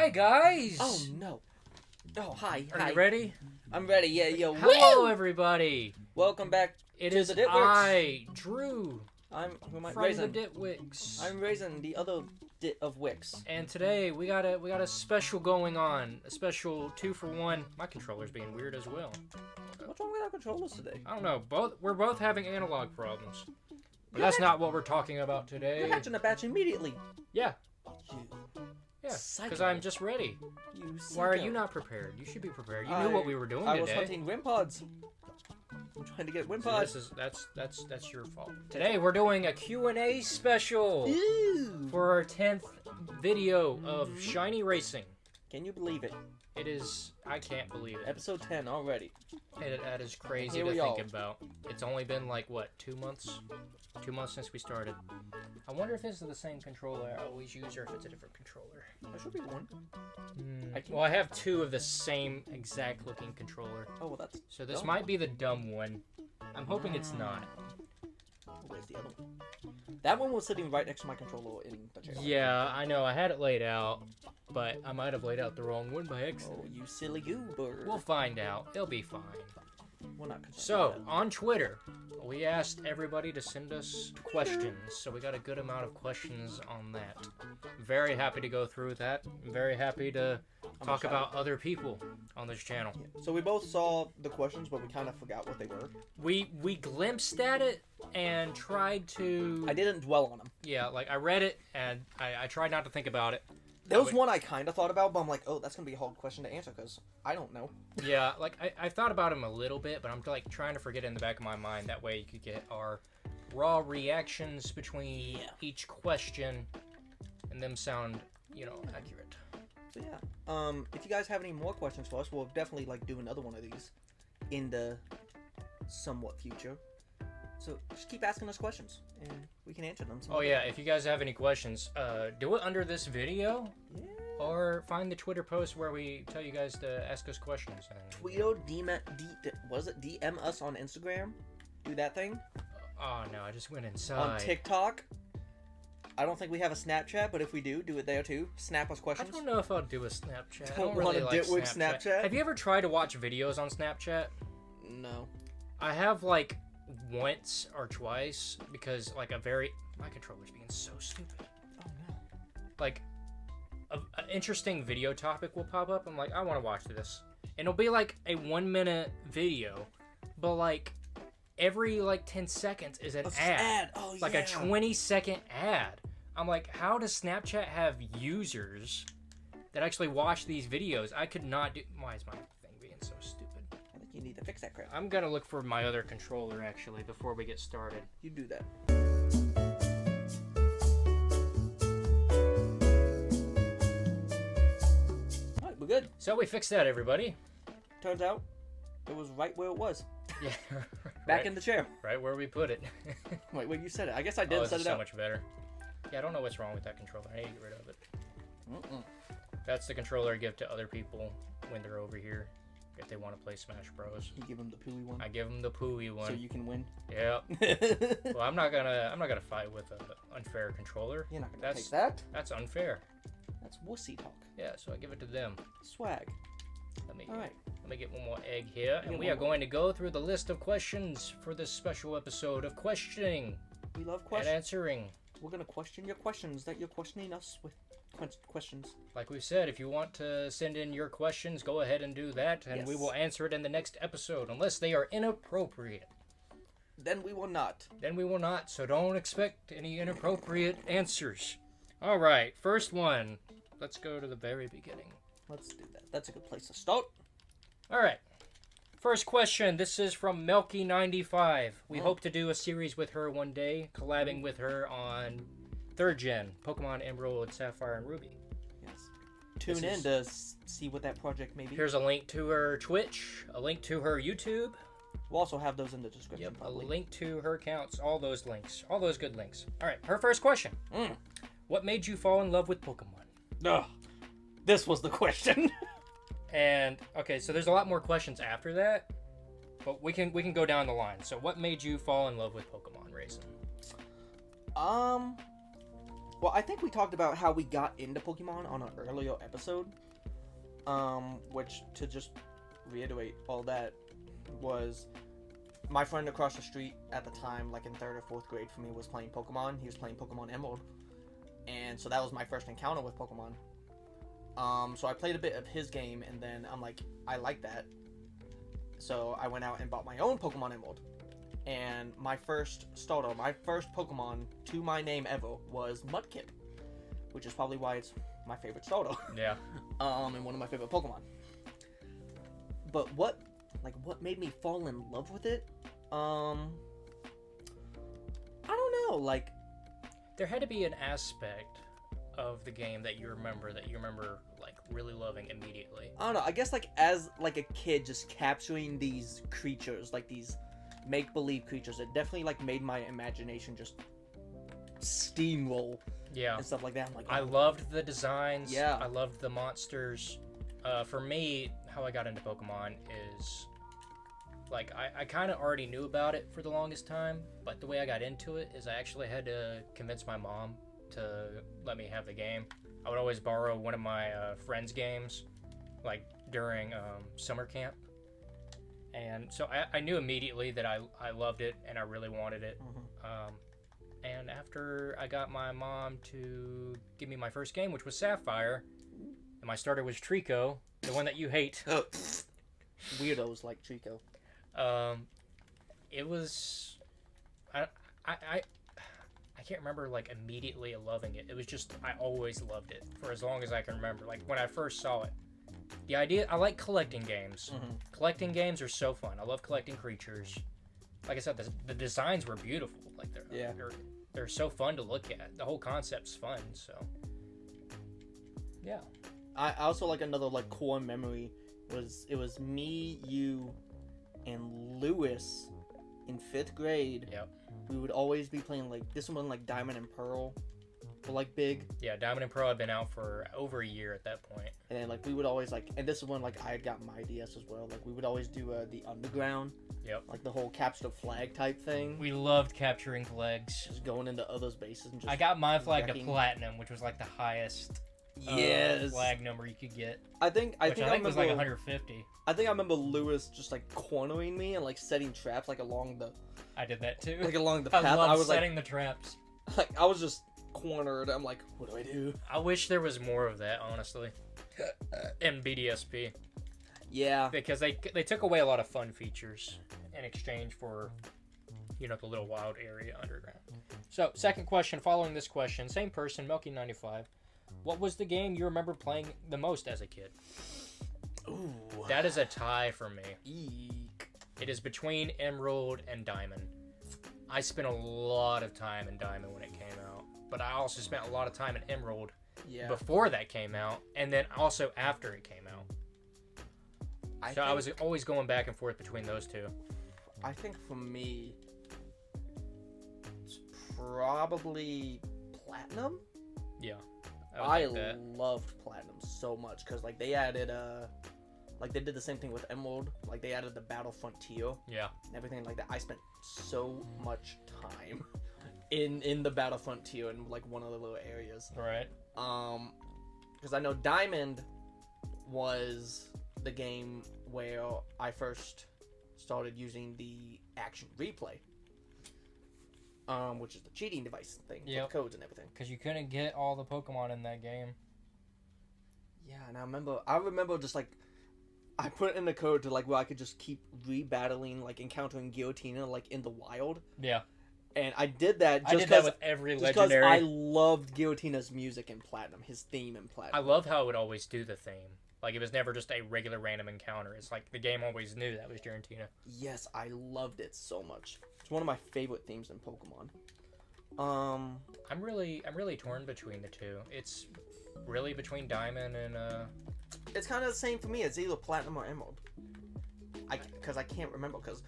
Hi, guys! Oh, no. Oh, hi. Are you ready? I'm ready, yeah, yo. Hello, everybody! Welcome back It to is the Ditwix. I, Drew, Who am I? from Raisin. the Ditwix. I'm Raisin, the other Dit of Wix. And today, we got a special going on. A special 2-for-1. My controller's being weird as well. What's wrong with our controllers today? I don't know. We're both having analog problems. But that's not what we're talking about today. You're hatching a batch immediately. Yeah. You Yeah, psycho. because I'm just ready. You Why are psycho. you not prepared? You should be prepared. You knew what we were doing I today. was hunting Wimpods. I'm trying to get So Wimpods. that's your fault. Today we're doing a QnA Special Ew. for our 10th video of Shiny Racing. Can you believe it? It is... I can't believe it. Episode 10 already. That is crazy Here to we think are. about. It's only been like, what, 2 months? 2 months since we started. I wonder if this is the same controller I always use or if it's a different controller. There should be one. Well, I have 2 of the same exact looking controller. Oh, well, that's... So this dumb. might be the dumb one. I'm hoping it's not. Where's the other one? That one was sitting right next to my controller in the chair. Yeah, I know. I had it laid out, but I might have laid out the wrong one by accident. Oh, you silly goober. We'll find out. It'll be fine. We're not concerned So, with that. on Twitter, we asked everybody to send us questions. So we got a good amount of questions on that. Very happy to go through that. I'm very happy to talk about other people on this channel. Yeah. So we both saw the questions, but we kind of forgot what they were. We glimpsed at it and tried to... I didn't dwell on them. Yeah, like I read it and I tried not to think about it. There was one I kind of thought about, but I'm like, oh, that's going to be a hard question to answer because I don't know. Yeah, like I thought about him a little bit, but I'm like trying to forget it in the back of my mind. That way you could get our raw reactions between each question and them sound, you know, accurate. So yeah, if you guys have any more questions for us, we'll definitely like do another one of these in the somewhat future. So just keep asking us questions, and we can answer them. Oh yeah, if you guys have any questions, do it under this video, Yeah. or find the Twitter post where we tell you guys to ask us questions. And, Tweeto, DM us on Instagram. Do that thing. oh no, I just went inside. On TikTok. I don't think we have a Snapchat, but if we do it there too. Snap us I questions. don't know if I'll do a Snapchat. I Don't don't really want a like Ditwix Snapchat? Have you ever tried to watch videos on Snapchat? No. I have like once or twice because like my controller's being so stupid. Oh no. Like an interesting video topic will pop up. I'm like, I want to watch this, and it'll be like a 1-minute video, but like every like 10 seconds is an ad. Oh, Like a 20-second ad. I'm like, how does Snapchat have users that actually watch these videos? I could not do. Why is my thing being so stupid? I think you need to fix that crap. I'm gonna look for my other controller actually before we get started. You do that. Alright, we're good. So we fixed that, everybody. Turns out it was right where it was. Yeah. Back right, in the chair. right where we put it. Wait, you said it. I guess I did This set is it so up. much better. Yeah, I don't know what's wrong with that controller. I need to get rid of it. Mm-mm. That's the controller I give to other people when they're over here if they want to play Smash Bros. You give him the pooey one. I give them the pooey one. So you can win. Yeah. Well, I'm not gonna fight with an unfair controller. You're not gonna take that. That's unfair. That's wussy talk. Yeah, so I give it to them. Swag. Alright. Let me get one more egg here, and Get we one are going to go through the list of questions for this special episode of questioning We love and questions. answering. We're gonna question your questions that you're questioning us with questions. Like we said, if you want to send in your questions, go ahead and do that, and we Yes. will answer it in the next episode, unless they are inappropriate. Then we will not. Then we will not, so don't expect any inappropriate answers. All right, first one. Let's go to the very beginning. Let's do that. That's a good place to start. All right. First question. This is from Melky95. We hope to do a series with her one day, collabing with her on 3rd Gen, Pokemon Emerald, Sapphire, and Ruby. Yes. Tune in to see what that project may be. Here's a link to her Twitch, a link to her YouTube. We'll also have those in the description. Yep, a probably. link to her accounts, all those links, all those good links. All right, her first question. What made you fall in love with Pokemon? Ugh. This was the question. And okay, so there's a lot more questions after that, but we can go down the line. So what made you fall in love with Pokemon Racing? Well, I think we talked about how we got into Pokemon on an earlier episode. Which, to just reiterate all that, was my friend across the street at the time, like in 3rd or 4th grade for me, was playing Pokemon. He was playing Pokemon Emerald. And so that was my first encounter with Pokemon. So I played a bit of his game, and then I'm like, I like that. So I went out and bought my own Pokemon Emerald. And my first starter, my first Pokemon to my name ever was Mudkip, which is probably why it's my favorite starter. Yeah. And one of my favorite Pokemon. But what made me fall in love with it? I don't know, like... There had to be an aspect of the game that you remember, like, really loving immediately. I don't know, I guess, like, as, like, a kid, just capturing these creatures, like, these make-believe creatures, it definitely, like, made my imagination just steamroll. Yeah. And stuff like that. I'm like, I loved the designs. Yeah. I loved the monsters. For me, how I got into Pokemon is, like, I kind of already knew about it for the longest time, but the way I got into it is I actually had to convince my mom to let me have the game. I would always borrow one of my friends' games, like, during summer camp. And so I knew immediately that I loved it and I really wanted it. Mm-hmm. And after I got my mom to give me my first game, which was Sapphire, and my starter was Trico, the one that you hate. Weirdos like Trico. It was... I can't remember, like, immediately loving it. It was just, I always loved it for as long as I can remember. Like, when I first saw it. The idea... I like collecting games. Mm-hmm. Collecting games are so fun. I love collecting creatures. Like I said, the designs were beautiful. Like, they're so fun to look at. The whole concept's fun, so... Yeah. I also, like, another, like, core memory was, it was me, you, and Lewis in 5th grade. Yep. We would always be playing, like, this one, like, Diamond and Pearl were, like, big. Yeah, Diamond and Pearl had been out for over a year at that point. And then, like, we would always, like, and this is when, like, I had got my DS as well. Like, we would always do the Underground. Yep. Like, the whole capture the flag type thing. We loved capturing flags. Just going into others' bases and just... I got my flag wrecking. to Platinum, which was, like, the highest flag number you could get. I think Which I think was, like, 150. I think I remember Lewis just, like, cornering me and, like, setting traps, like, along the... I did that, too. Like, along the path. I loved was setting the traps. Like, I was just cornered. I'm like, what do I do? I wish there was more of that, honestly. In BDSP. Yeah. Because they took away a lot of fun features in exchange for, you know, the little wild area underground. So, second question, following this question, same person, Melky95. What was the game you remember playing the most as a kid? Ooh. That is a tie for me. Eek. It is between Emerald and Diamond. I spent a lot of time in Diamond when it came out, but I also spent a lot of time in Emerald before that came out, and then also after it came out. I was always going back and forth between those two. I think for me, it's probably Platinum. Yeah. I loved Platinum so much because, like, they added like, they did the same thing with Emerald. Like, they added the Battle Frontier. Yeah. And everything like that. I spent so much time in the Battle Frontier in, like, one of the little areas. Right. Because I know Diamond was the game where I first started using the action replay. Which is the cheating device thing for the codes and everything. Because you couldn't get all the Pokemon in that game. Yeah, and I remember just, like, I put in the code to, like, where I could just keep rebattling, like, encountering Giratina, like, in the wild. Yeah. And I did that I did that with every legendary. I loved Giratina's music in Platinum, his theme in Platinum. I love how it would always do the theme. Like, it was never just a regular random encounter. It's like the game always knew that was Giratina. Yes, I loved it so much. It's one of my favorite themes in Pokemon. I'm really torn between the two. It's really between Diamond and It's kind of the same for me. It's either Platinum or Emerald. Because I can't remember. Because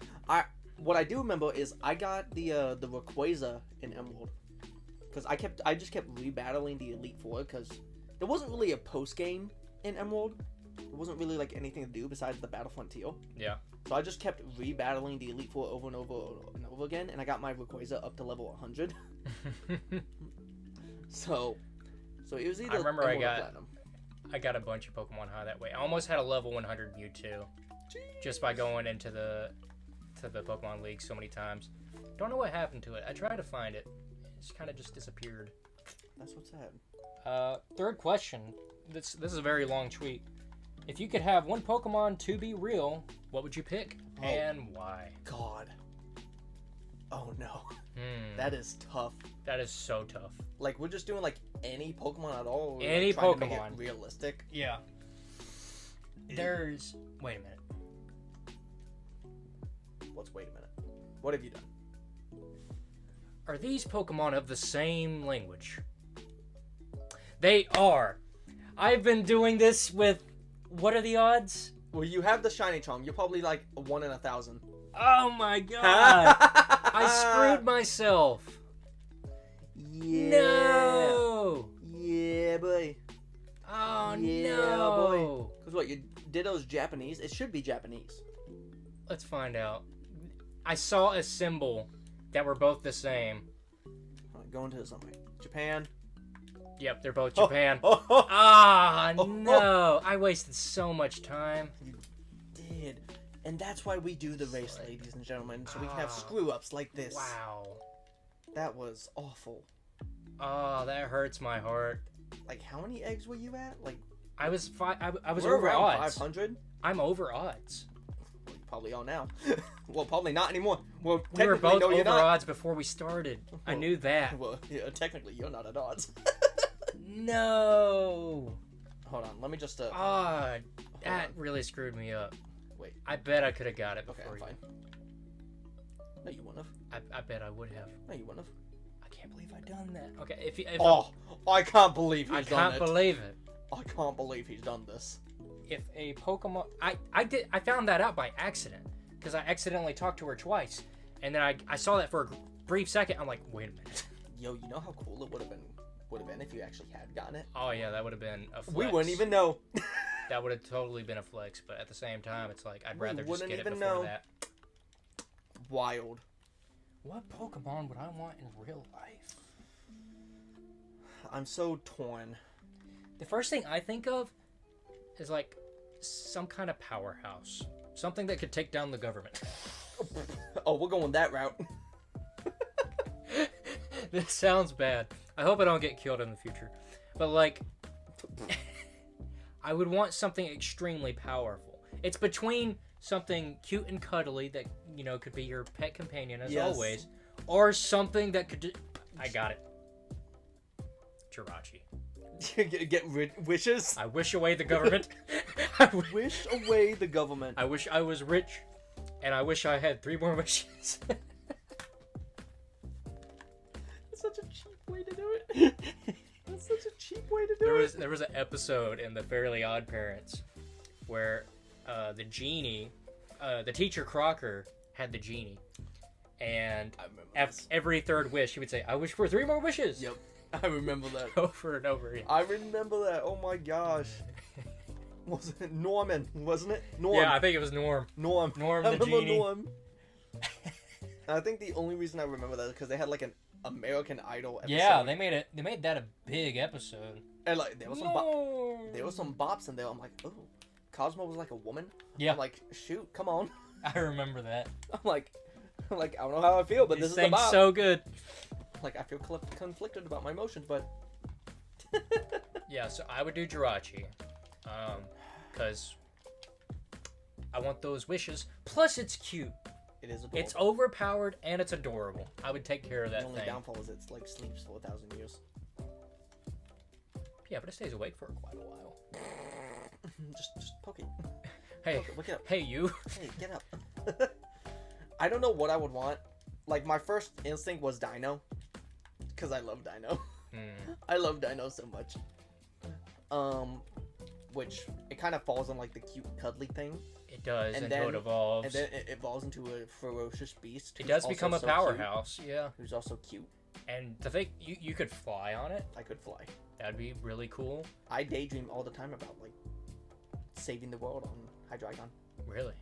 what I do remember is I got the Rayquaza in Emerald. Because I just kept rebattling the Elite Four because there wasn't really a post game in Emerald. There wasn't really, like, anything to do besides the Battle Frontier. Yeah. So I just kept rebattling the Elite Four over and over and over again, and I got my Rayquaza up to level 100. So it was either. I remember Emerald or Platinum. I got a bunch of Pokemon high that way. I almost had a level 100 Mewtwo just by going into the Pokemon League so many times. Don't know what happened to it. I tried to find it. It's kind of just disappeared. That's what's sad. Third question. This is a very long tweet. If you could have one Pokemon to be real, what would you pick and why? God. Oh no. That is tough. That is so tough. Like, we're just doing like any Pokemon at all. Any trying Pokemon. To make it realistic. Yeah. There's. Wait a minute. Wait a minute. What have you done? Are these Pokemon of the same language? They are. I've been doing this with. What are the odds? Well, you have the shiny charm. You're probably like 1 in 1,000. Oh my god! I screwed myself. Yeah. No. Yeah, boy. Oh Yeah, no. boy. Because what, your Ditto's Japanese? It should be Japanese. Let's find out. I saw a symbol that were both the same. Alright, go into something. Japan. Yep, they're both Japan. Oh. Ah, no. I wasted so much time. You did. And that's why we do the race, ladies and gentlemen, so we can have screw-ups like this. Wow. That was awful. Oh, that hurts my heart. Like, how many eggs were you at? Like, I was I was we're over around odds. 500? I'm over odds. Well, you probably are now. Well, probably not anymore. Well, We were technically, both no, you're over not. odds before we started. I knew that. Well, yeah, technically, you're not at odds. No. Hold on, let me just, Ah, that on. really screwed me up. Wait. I bet I could have got it Okay, before I'm fine. No, you wouldn't have. I bet I would have. No, you wouldn't have. I can't believe I done that. Okay, if Oh, I can't believe I he's done can't it. believe it. I can't believe he's done this. If a Pokemon, I found that out by accident because I accidentally talked to her twice, and then I saw that for a brief second. I'm like, wait a minute. Yo, you know how cool it would have been if you actually had gotten it? Oh yeah, that would have been a flex. We wouldn't even know. That would have totally been a flex, but at the same time, it's like I'd We rather just wouldn't get it even before know. that. Wild. What Pokemon would I want in real life? I'm so torn. The first thing I think of is like some kind of powerhouse, something that could take down the government. Oh, we're going that route. This sounds bad. I hope I don't get killed in the future. But like, I would want something extremely powerful. It's between something cute and cuddly that, you know, could be your pet companion as Yes. always, or something that could I got it. Jirachi. Get wishes. I wish away the government. Wish away the government. I wish I was rich, and I wish I had 3 more wishes. That's such a cheap way to do it. That's such a cheap way to do it. There was an episode in the Fairly Odd Parents where the genie, the teacher Crocker had the genie, and I remember this. every 3rd wish he would say, "I wish for 3 more wishes." Yep, I remember that. Over and over again. I remember that. Oh my gosh. Was it Norman? Wasn't it? Norm. Yeah, I think it was Norm. Norm. Norm I the remember genie. Norm. I think the only reason I remember that is because they had like an American Idol episode. Yeah, they made that a big episode. And like there was some there was some bops in there. I'm like, oh, Cosmo was like a woman. Yeah. I'm like, shoot, come on. I remember that. I'm like, I don't know how I feel, but He this is the sang bop. so good. Like I feel conflicted about my emotions, but Yeah, so I would do Jirachi, because I want those wishes. Plus, it's cute. it is adorable. It's overpowered and it's adorable. I would take care of The that only thing. downfall is it's like sleeps for 1,000 years. Yeah, but it stays awake for quite a while. just poke it. Hey, Poke it. Wake it up. hey, you. Hey, get up. I don't know what I would want. Like my first instinct was Dino, because I love Dino. I love Dino so much. Which it kind of falls on like the cute cuddly thing. It does And until then- it evolves. And then it evolves into a ferocious beast. It who's does also become a so cute, powerhouse, yeah. Who's also cute. And the thing, you could fly on it. I could fly. That'd be really cool. I daydream all the time about like saving the world on Hydreigon. Really.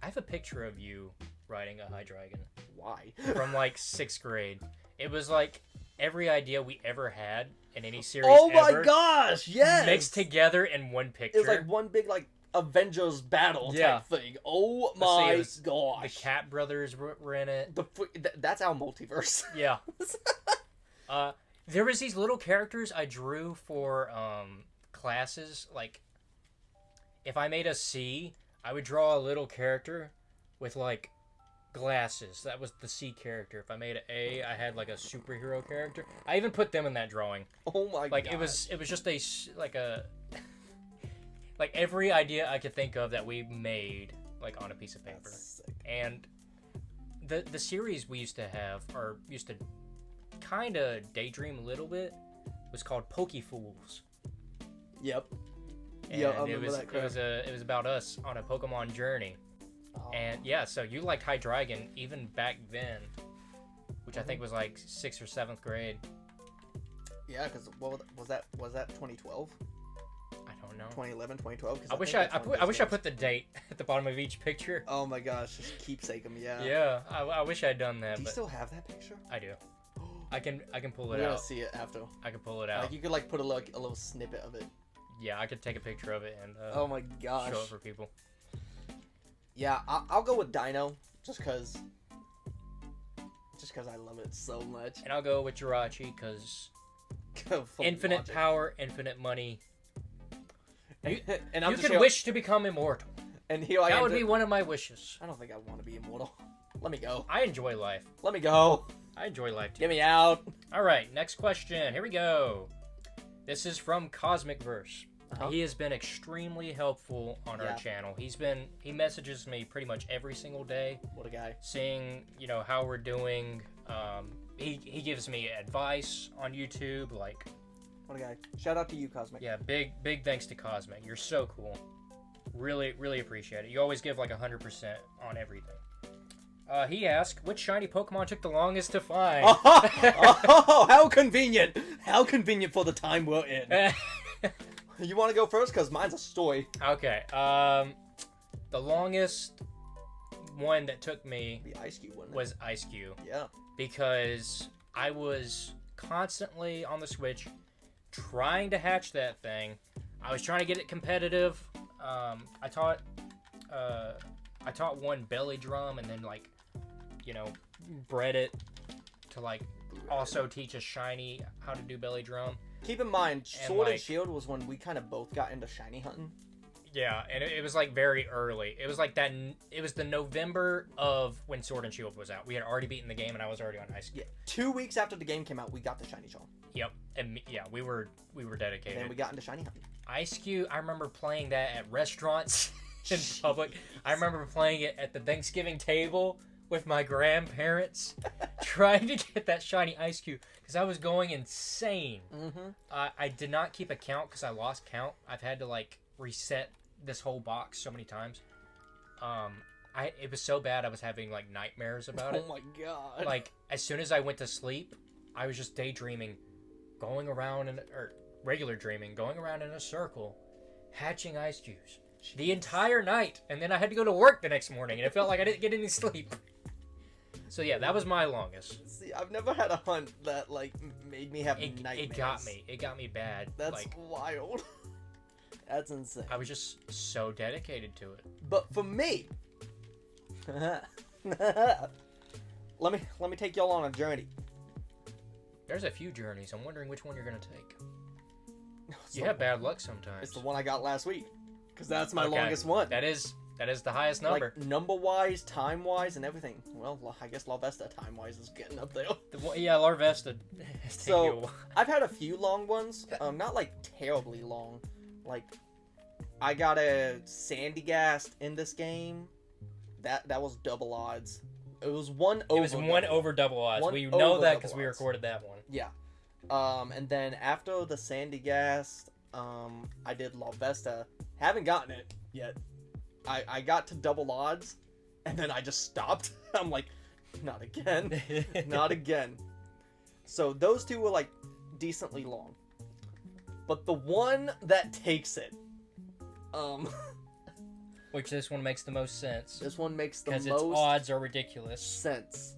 I have a picture of you riding a Hydreigon Why? from like 6th grade. It was like every idea we ever had in any series Oh ever my gosh, yes! mixed together in one picture. It was like one big, like, Avengers battle type thing. Oh my gosh. The Cat Brothers were in it. That's our multiverse. Yeah. There was these little characters I drew for classes. Like, if I made a C, I would draw a little character with, like, glasses. That was the C character. If I made an A, I had, like, a superhero character. I even put them in that drawing. Oh my god. Like, it was just like every idea I could think of that we made, like, on a piece of paper. And the series we used to have, or used to kind of daydream a little bit, was called Pokefools. Yep. And yeah, I remember that crap. It was about us on a Pokemon journey. Oh. And yeah, so you liked Hydreigon even back then, which I think was like 6th or 7th grade. Yeah, because what was that 2012? I don't know. 2011, 2012. I wish I put the date at the bottom of each picture. Oh my gosh, just keepsake them, yeah. Yeah, I wish I'd done that. Do you still have that picture? I do. I can pull it We're out. gonna see it after. I can pull it out. Like you could like put a little snippet of it. Yeah, I could take a picture of it and oh my gosh, show it for people. Yeah, I'll go with Dino just cause I love it so much. And I'll go with Jun'ichi because infinite logic. power, infinite money. And You can wish to become immortal. And here I am. That would be one of my wishes. I don't think I want to be immortal. Let me go. I enjoy life. Let me go. I enjoy life too. Get me out. All right, next question. Here we go. This is from CosmicVerse. Uh-huh. He has been extremely helpful on our channel. He messages me pretty much every single day. What a guy. Seeing, how we're doing. He gives me advice on YouTube, like. What a guy. Shout out to you, Cosmic. Yeah, big thanks to Cosmic. You're so cool. Really, really appreciate it. You always give like 100% on everything. He asked, which shiny Pokemon took the longest to find? Oh, how convenient. How convenient for the time we're in. You want to go first? Because mine's a story. Okay. The longest one that took me The Ice Cube one. was Ice Cube. Yeah. Because I was constantly on the Switch trying to hatch that thing. I was trying to get it competitive. I taught one belly drum and then bred it to also teach a shiny how to do belly drum. Keep in mind, Sword and Shield was when we kind of both got into shiny hunting. Yeah, and it was very early. It was that. It was the November of when Sword and Shield was out. We had already beaten the game, and I was already on Ice Cube. Yeah, 2 weeks after the game came out, we got the shiny charm. Yep, and we were dedicated. And then we got into shiny hunting. Ice Cube, I remember playing that at restaurants in public. I remember playing it at the Thanksgiving table with my grandparents, trying to get that shiny Ice Cube because I was going insane. Mm-hmm. I did not keep a count because I lost count. I've had to reset this whole box so many times. It was so bad I was having nightmares about it. Oh my god. As soon as I went to sleep, I was just daydreaming, going around regular dreaming, going around in a circle, hatching Ice Cubes the entire night, and then I had to go to work the next morning, and it felt like I didn't get any sleep. So yeah, that was my longest. See, I've never had a hunt that made me have nightmares. It got me bad. That's wild. That's insane. I was just so dedicated to it. But for me, let me take y'all on a journey. There's a few journeys. I'm wondering which one you're gonna take. You have bad luck sometimes. It's the one I got last week, because that's my longest one. That is the highest number. Number-wise, time-wise, and everything. Well, I guess La Vesta time-wise is getting up there. Yeah, La Vesta. So, I've had a few long ones. Not terribly long. I got a Sandygast in this game. That was double odds. It was one over double odds. We know that because we recorded that one. Yeah. And then after the Sandygast, I did La Vesta. Haven't gotten it yet. I got to double odds, and then I just stopped. I'm like, not again. Not again. So those two were decently long. But the one that takes it, which this one makes the most sense. This one makes the most because its odds are ridiculous. sense.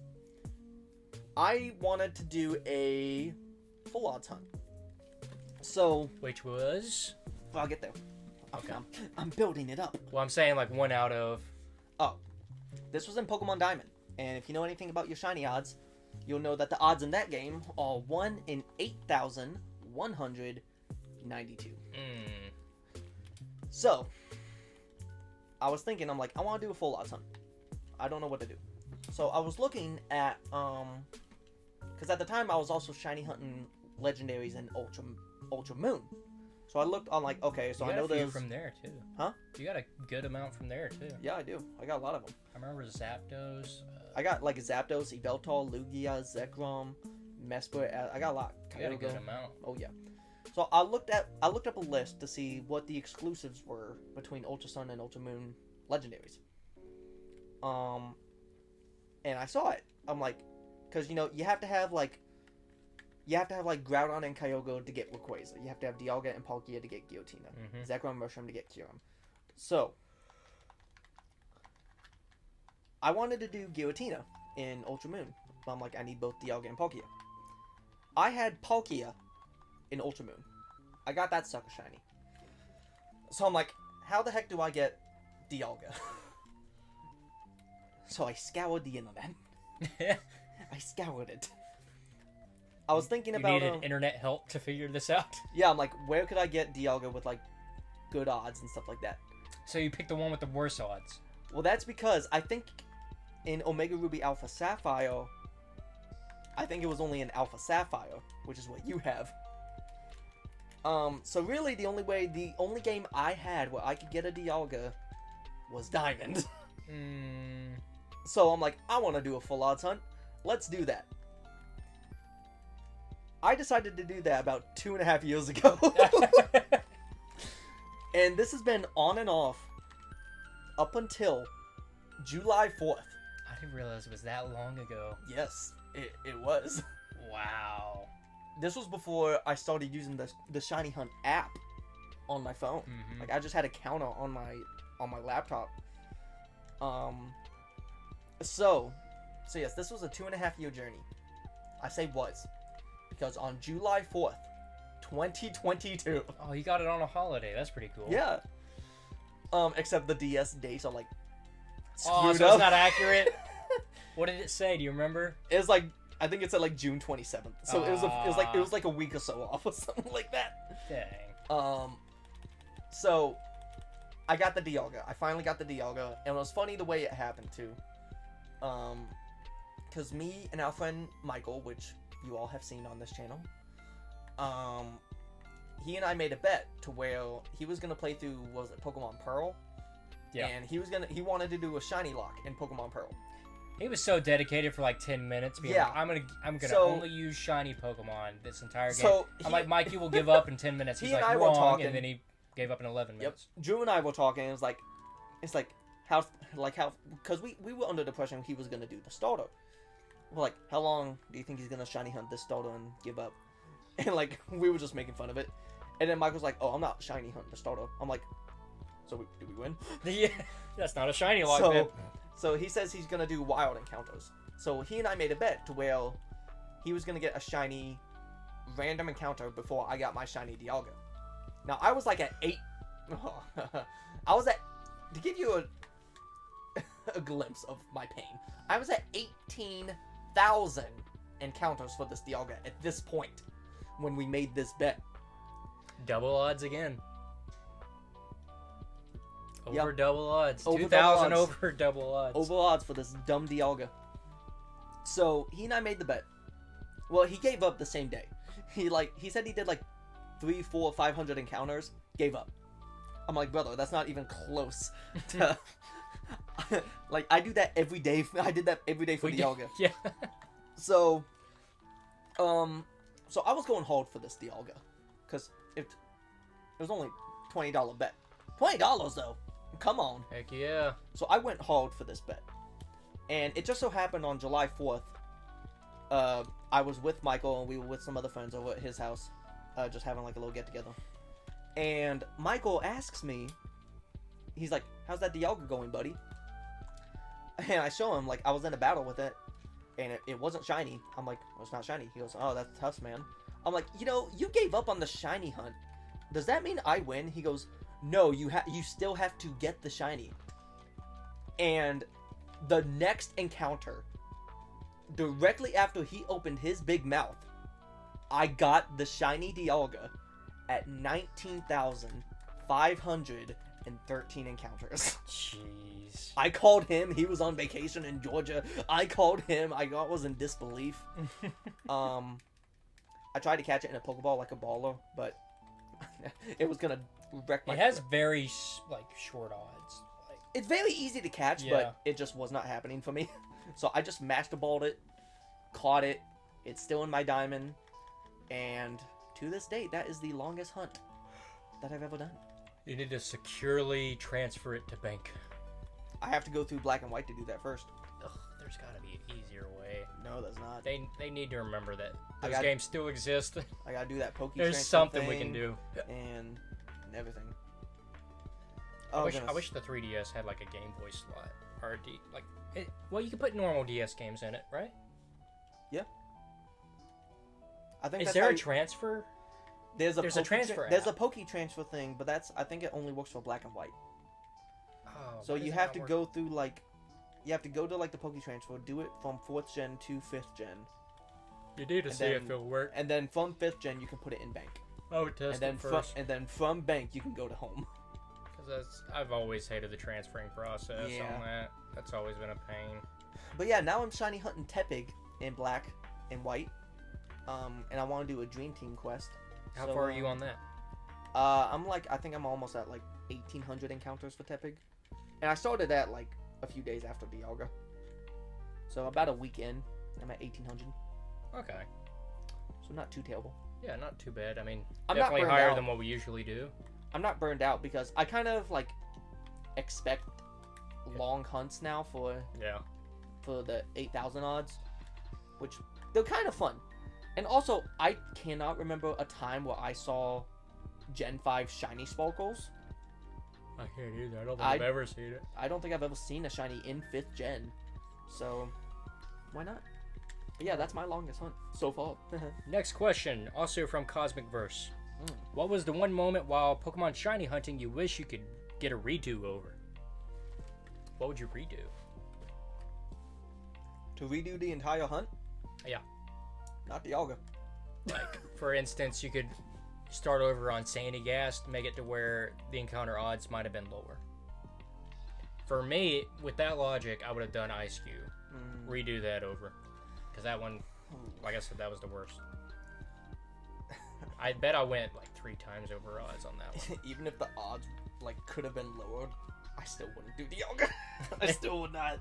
I wanted to do a full odds hunt. So, Which was? well, I'll get there. Okay. I'm building it up. Well, I'm saying like 1 out of. Oh, this was in Pokemon Diamond, and if you know anything about your shiny odds, you'll know that the odds in that game are 1 in 8,192. So, I was thinking, I'm like, I want to do a full odds hunt. I don't know what to do. So I was looking at, because at the time I was also shiny hunting legendaries in Ultra Moon. So I looked on like, okay, so I know there's from there too. Huh? You got a good amount from there too. Yeah, I do. I got a lot of them. I remember Zapdos. I got like Zapdos, Yveltal, Lugia, Zekrom, Mesprit. I got a lot. You got a good amount. Oh yeah. So I looked up a list to see what the exclusives were between Ultra Sun and Ultra Moon legendaries. And I saw it. I'm like, because you know you have to have like Groudon and Kyogre to get Rayquaza. You have to have Dialga and Palkia to get Giratina. Zekrom, Mushroom to get Kyurem. So I wanted to do Giratina in Ultra Moon. But I'm like, I need both Dialga and Palkia. I had Palkia in Ultra Moon. I got that sucker shiny. So I'm like, how the heck do I get Dialga? So I scoured the internet. I scoured it. I was thinking about... You needed internet help to figure this out? Yeah, I'm like, where could I get Dialga with, like, good odds and stuff like that? So you picked the one with the worst odds. Well, that's because I think in Omega Ruby Alpha Sapphire, I think it was only in Alpha Sapphire, which is what you have. So really the only game I had where I could get a Dialga was Diamond. So I'm like, I want to do a full odds hunt. Let's do that. I decided to do that about 2.5 years ago. And this has been on and off up until July 4th. I didn't realize it was that long ago. Yes, it was. Wow. This was before I started using the Shiny Hunt app on my phone. Like I just had a counter on my laptop. So yes, this was a 2.5 year journey. I say was because on July 4th, 2022. Oh, you got it on a holiday. That's pretty cool. Yeah. Except the DS dates are like screwed so up. it's not accurate. What did it say? Do you remember? It was like, I think it's at like June 27th. So it was like a week or so off or something like that. Dang. So I got the Dialga. I finally got the Dialga, and it was funny the way it happened too. Because me and our friend Michael, which you all have seen on this channel, he and I made a bet to where he was gonna play through, was it Pokemon Pearl? Yeah. And he wanted to do a shiny lock in Pokemon Pearl. He was so dedicated for like 10 minutes. Being Yeah. like, I'm gonna So- only use shiny Pokemon this entire game. So I'm like, Mikey will give up in 10 minutes. He's he and like, I were wrong, talking. and then he gave up in 11 minutes. Drew and I were talking, and it's like how, because we were under the impression he was gonna do the starter. We're like, how long do you think he's gonna shiny hunt this starter and give up? And like, we were just making fun of it. And then Michael's like, oh, I'm not shiny hunting the starter. I'm like, so did we win? Yeah, that's not a shiny lock, man. So he says he's gonna do wild encounters. So he and I made a bet to where he was gonna get a shiny random encounter before I got my shiny Dialga. Now I was like at 8. I was at, to give you a glimpse of my pain, I was at 18,000 encounters for this Dialga at this point when we made this bet. Double odds again. Over Yep. double odds. Over 2,000 double odds. over double odds. Over odds for this dumb Dialga. So he and I made the bet. Well, he gave up the same day. He said he did like 300, 400, 500 encounters. Gave up. I'm like, brother, that's not even close to. Like I do that every day. I did that every day for Dialga. Yeah. So I was going hard for this Dialga, because it was only $20 bet. $20 though. Come on. Heck yeah. So I went hard for this bet. And it just so happened on July 4th, I was with Michael and we were with some other friends over at his house, just having like a little get together. And Michael asks me, he's like, how's that Dialga going, buddy? And I show him, like, I was in a battle with it. and it wasn't shiny. I'm like, well, it's not shiny. He goes, oh, that's tough, man. I'm like, you gave up on the shiny hunt. Does that mean I win? He goes, no, you still have to get the shiny. And the next encounter, directly after he opened his big mouth, I got the shiny Dialga at 19,513 encounters. Jeez. I called him. He was on vacation in Georgia. I called him. I was in disbelief. I tried to catch it in a Pokeball like a baller, but it was gonna wreck my. It has very short odds. It's very easy to catch, but it just was not happening for me. So I just master balled it, caught it. It's still in my diamond, and to this date, that is the longest hunt that I've ever done. You need to securely transfer it to bank. I have to go through black and white to do that first. Ugh, there's gotta be an easier way. No, there's not. They need to remember that those games still exist. I gotta do that Poke There's transfer something thing we can do. and everything. I wish the 3DS had like a Game Boy slot or well, you can put normal DS games in it, right? Yeah. I think Is there a transfer? There's a transfer. There's a Poke transfer thing, but I think it only works for black and white. Oh, so you have to go through you have to go to the Poke transfer, do it from 4th gen to 5th gen. You need to see if it'll work. And then from 5th gen you can put it in bank. Oh, test it first. And then from bank you can go to home. Because I've always hated the transferring process on that. That's always been a pain. But yeah, now I'm shiny hunting Tepig in black and white. And I want to do a Dream Team quest. How far are you on that? I think I'm almost at 1,800 encounters for Tepig. And I started at a few days after Dialga. So about a week in, I'm at 1,800. Okay. So not too terrible. Yeah, not too bad. I mean, I'm definitely not higher out. than what we usually do. I'm not burned out because I kind of expect long hunts now for the 8,000 odds, which they're kind of fun. And also, I cannot remember a time where I saw Gen 5 shiny sparkles. I can't either. I don't think I've ever seen it. I don't think I've ever seen a shiny in 5th gen. So, why not? But yeah, that's my longest hunt so far. Next question, also from CosmicVerse. What was the one moment while Pokemon shiny hunting you wish you could get a redo over? What would you redo? To redo the entire hunt? Yeah. Not Dialga. For instance, you could start over on Sandygast, make it to where the encounter odds might have been lower. For me, with that logic, I would have done Ice Cube. Redo that over. Because that one, like I said, that was the worst. I bet I went 3 times over odds on that one. Even if the odds could have been lowered, I still wouldn't do Dialga. I still would not.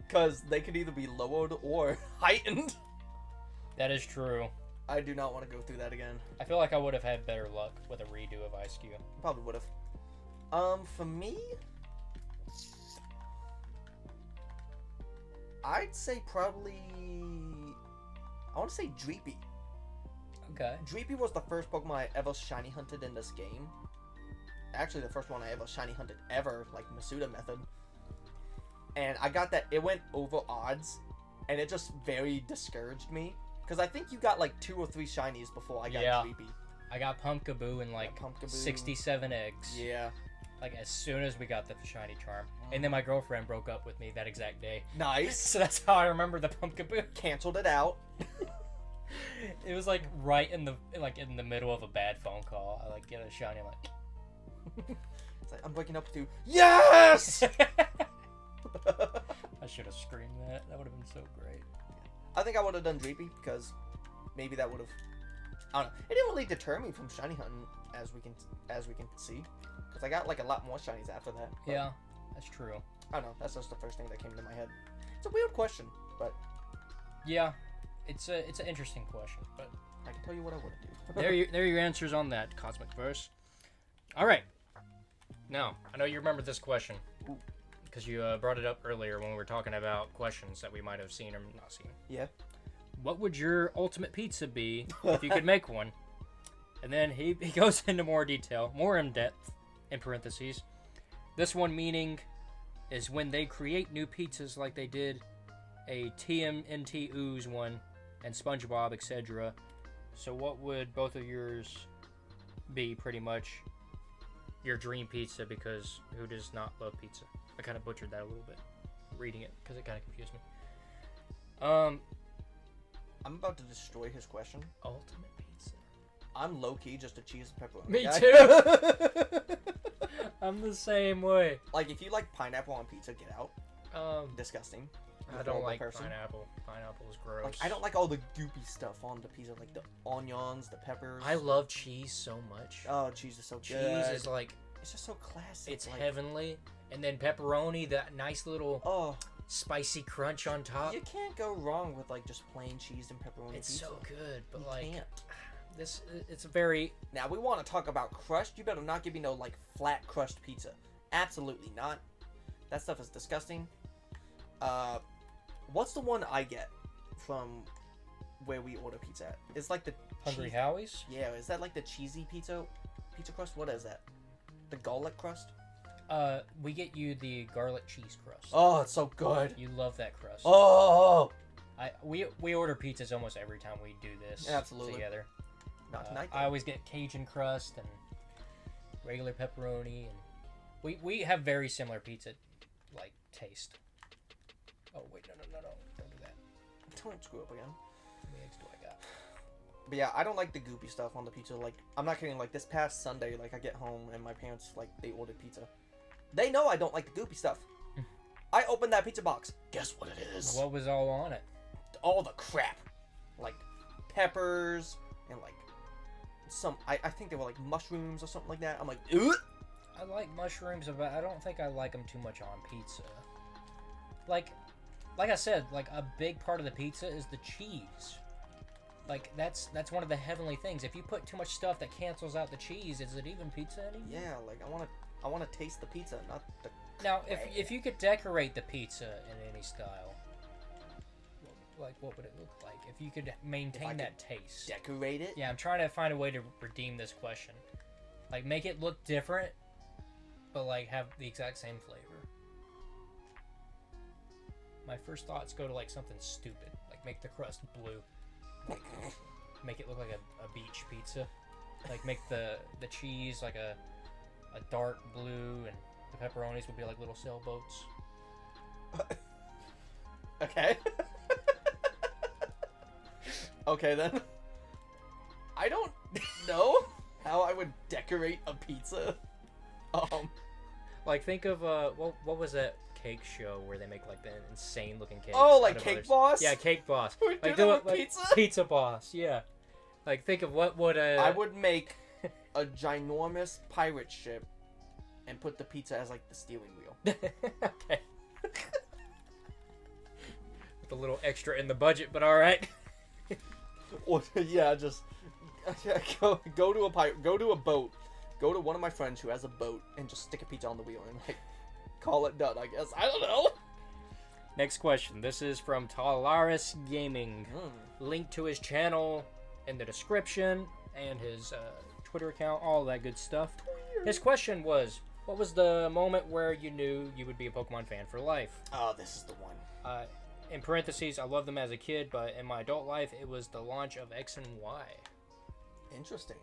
Because they could either be lowered or heightened. That is true. I do not want to go through that again. I feel like I would have had better luck with a redo of Ice Cube. Probably would have. For me, I'd say probably, I want to say Dreepy. Okay. Dreepy was the first Pokemon I ever shiny hunted in this game. Actually, the first one I ever shiny hunted ever, Masuda method. And I got that, it went over odds, and it just very discouraged me. Because I think you got 2 or 3 shinies before I got Dreepy. I got Pumpkaboo and 67 eggs. Yeah. As soon as we got the shiny charm. And then my girlfriend broke up with me that exact day. Nice. So that's how I remember the Pumpkaboo. Canceled it out. It was right in the middle of a bad phone call. I get a shiny, It's I'm waking up to yes. I should have screamed that. That would have been so great. I think I would have done Dreepy because maybe that would have. I don't know. It didn't really deter me from shiny hunting, as we can see, because I got a lot more shinies after that. But yeah, that's true. I don't know. That's just the first thing that came to my head. It's a weird question, but yeah, it's an interesting question, but I can tell you what I wouldn't do. there are your answers on that, CosmicVerse. All right. Now I know you remember this question. Ooh. Because you brought it up earlier when we were talking about questions that we might have seen or not seen. Yeah. What would your ultimate pizza be if you could make one? And then he goes into more detail, more in depth, in parentheses. This one meaning is when they create new pizzas like they did a TMNT Ooze one, and SpongeBob, etc. So what would both of yours be, pretty much, your dream pizza? Because who does not love pizza? I kind of butchered that a little bit, reading it, because it kind of confused me. I'm about to destroy his question. Ultimate pizza. I'm low-key just a cheese and pepperoni Me guy. too! I'm the same way. Like, if you like pineapple on pizza, get out. Disgusting. I don't like pineapple. Pineapple is gross. Like, I don't like all the goopy stuff on the pizza, like the onions, the peppers. I love cheese so much. Oh, cheese is so good. Cheese is like... It's just so classic. It's like, heavenly. And then pepperoni, that nice little spicy crunch on top. You can't go wrong with, like, just plain cheese and pepperoni It's pizza. so good, but You like... can't. It's a very... Now, we want to talk about crust. You better not give me no, like, flat crust pizza. Absolutely not. That stuff is disgusting. What's the one I get from where we order pizza at? It's like the... Hungry Howie's? Yeah, is that like the cheesy pizza crust? What is that? The garlic crust? We get you the garlic cheese crust. Oh, it's so good. You love that crust. Oh! We order pizzas almost every time we do this Absolutely. together. Not tonight, though. I always get Cajun crust and regular pepperoni, and we have very similar pizza like taste. Oh wait, no, don't do that. Don't screw up again. How many eggs do I got? But yeah, I don't like the goopy stuff on the pizza. Like, I'm not kidding. Like, this past Sunday, like, I get home and my parents, like, they ordered pizza. They know I don't like the goopy stuff. I opened that pizza box. Guess what it is? What was all on it? All the crap. Like, peppers and, like, some... I think they were, like, mushrooms or something like that. I'm like, ugh! I like mushrooms, but I don't think I like them too much on pizza. Like I said, like, a big part of the pizza is the cheese. Like, that's one of the heavenly things. If you put too much stuff that cancels out the cheese, is it even pizza anymore? Yeah, like, I want to taste the pizza, not the... Now, if you could decorate the pizza in any style, like, what would it look like? If you could maintain that taste. Decorate it? Yeah, I'm trying to find a way to redeem this question. Like, make it look different, but, like, have the exact same flavor. My first thoughts go to, like, something stupid. Like, make the crust blue. Make it look like a beach pizza. Like, make the cheese like a dark blue, and the pepperonis would be like little sailboats. Okay. Okay, then. I don't know how I would decorate a pizza. Like, think of what was that cake show where they make like the insane looking cakes? Oh, like Cake Boss? Yeah, Cake Boss. We Like, do do that it with like pizza? Pizza Boss. Yeah. Like, think of what would I would make a ginormous pirate ship and put the pizza as like the steering wheel. Okay. With a little extra in the budget, but all right. Or yeah, just go to a boat. Go to one of my friends who has a boat and just stick a pizza on the wheel and like call it done, I guess. I don't know. Next question. This is from Taullaris Gaming. Link to his channel in the description and his Twitter account, all that good stuff. His question was, what was the moment where you knew you would be a Pokemon fan for life? Oh, this is the one. In parentheses, I loved them as a kid, but in my adult life, it was the launch of X and Y. Interesting.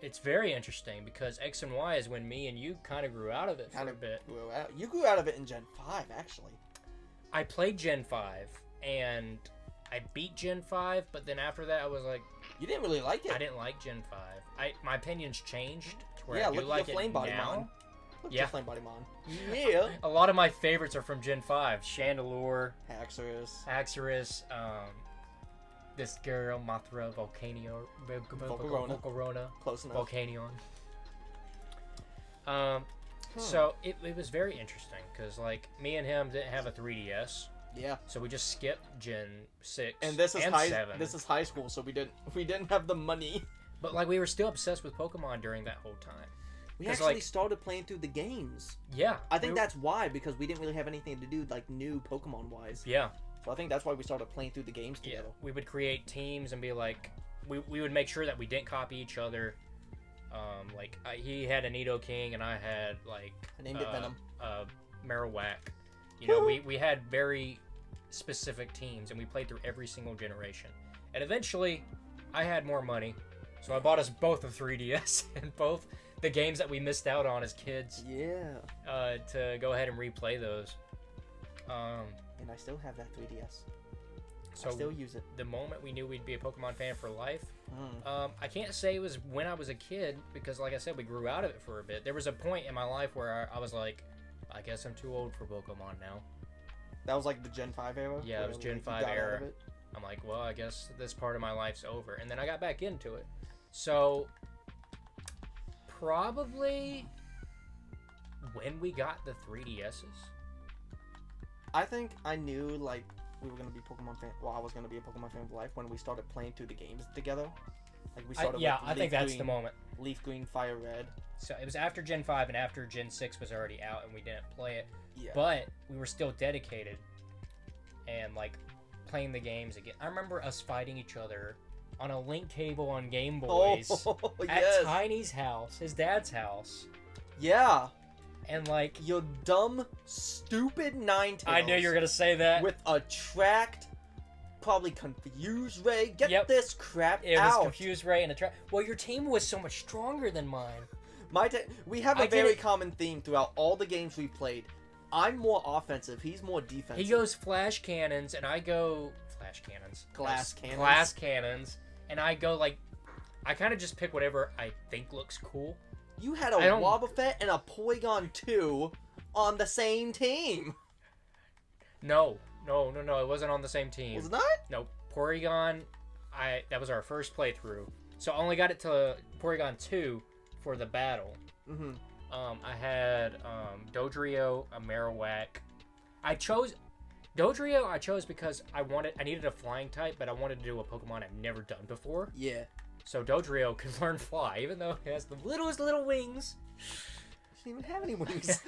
It's very interesting because X and Y is when me and you kind of grew out of it for a bit. You grew out of it in Gen 5, actually. I played Gen 5, and I beat Gen 5, but then after that, I was like... You didn't really like it. I didn't like Gen 5. My opinions changed to where Yeah, I do look at like your it Flame Body now. Mon. Look at Yeah. your Flame Body Mon. Yeah. A lot of my favorites are from Gen 5. Chandelure, Haxorus. Axorus, this girl, Mothra, Volcarona, Close enough. Volcanion. So it was very interesting because like me and him didn't have a 3DS, Yeah. so we just skipped Gen 6 And this is 7. This is high school, so we didn't have the money. But like we were still obsessed with Pokemon during that whole time. We 'Cause, actually like- started playing through the games. Yeah, I think that's why, because we didn't really have anything to do like new Pokemon wise. Yeah, So I think that's why we started playing through the games yeah. together. We would create teams and be like, we would make sure that we didn't copy each other. Like he had a Nidoking and I had like I named it Venom. Marowak. You know, we had very specific teams, and we played through every single generation. And eventually, I had more money, so I bought us both a 3DS and both the games that we missed out on as kids. Yeah. To go ahead and replay those. And I still have that 3DS. So I still use it. The moment we knew we'd be a Pokemon fan for life, I can't say it was when I was a kid, because like I said, we grew out of it for a bit. There was a point in my life where I was like, I guess I'm too old for Pokemon now. That was like the Gen 5 era? Yeah, it was Gen 5 era. I'm like, well, I guess this part of my life's over. And then I got back into it. So, probably when we got the 3DSs. I think I knew, like, we were going to be Pokemon fan. Well, I was going to be a Pokemon fan for life when we started playing through the games together. Like, we started I think that's the moment. Leaf Green, Fire Red. So, it was after Gen 5 and after Gen 6 was already out and we didn't play it. Yeah. But we were still dedicated and, like, playing the games again. I remember us fighting each other on a link table on Game Boys at Tiny's house, his dad's house. Yeah. And like your dumb, stupid Ninetales. I knew you were gonna say that. With a tracked, probably Confused Ray. Get this crap out. It was Confused Ray and a track. Well, your team was so much stronger than mine. We have a very common theme throughout all the games we've played. I'm more offensive. He's more defensive. He goes flash cannons, and I go flash cannons. Glass cannons. Glass cannons, and I go like, I kind of just pick whatever I think looks cool. You had a Wobbuffet and a Porygon 2 on the same team. No. It wasn't on the same team. Was it not? No. Porygon, that was our first playthrough. So I only got it to Porygon 2 for the battle. Mm-hmm. I had Dodrio, a Marowak. I chose Dodrio because I needed a flying type, but I wanted to do a Pokemon I've never done before. Yeah. So Dodrio can learn fly, even though it has the littlest little wings. It doesn't even have any wings.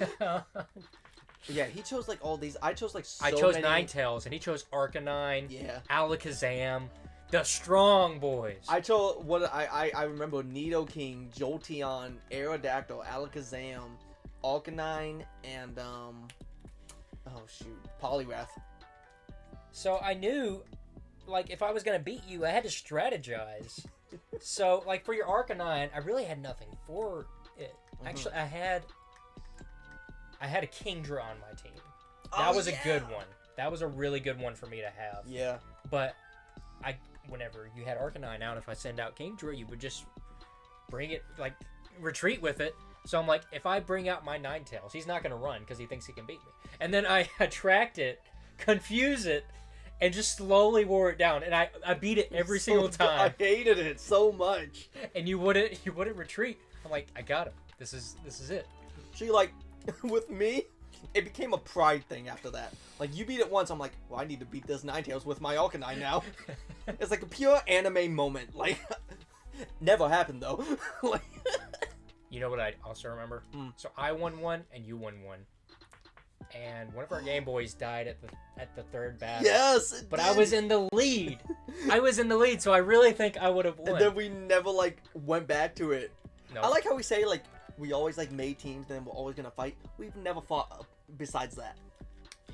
Yeah, he chose like all these. I chose like so I chose many... Ninetales, and he chose Arcanine. Yeah. Alakazam. The strong boys. I chose I remember Nidoking, Jolteon, Aerodactyl, Alakazam, Arcanine, and Poliwrath. So I knew, like, if I was gonna beat you, I had to strategize. So, like, for your Arcanine, I really had nothing for it. Mm-hmm. Actually, I had a Kingdra on my team. That was a good one. That was a really good one for me to have. Yeah. But whenever you had Arcanine out, if I send out Kingdra, you would just bring it, like, retreat with it. So I'm like, if I bring out my Ninetales, he's not going to run because he thinks he can beat me. And then I attract it, confuse it, and just slowly wore it down. And I beat it every single time. I hated it so much. And you wouldn't retreat. I'm like, I got him. This is it. She, like, with me, it became a pride thing after that. Like, you beat it once, I'm like, well, I need to beat this Ninetales with my Arcanine now. It's like a pure anime moment. Like, never happened, though. Like, you know what I also remember? So I won one, and you won one. And one of our Game Boys died at the third battle. Yes, but I was in the lead. So I really think I would have won. And then we never, like, went back to it. No. I like how we say, like, we always, like, made teams, then we're always gonna fight. We've never fought besides that.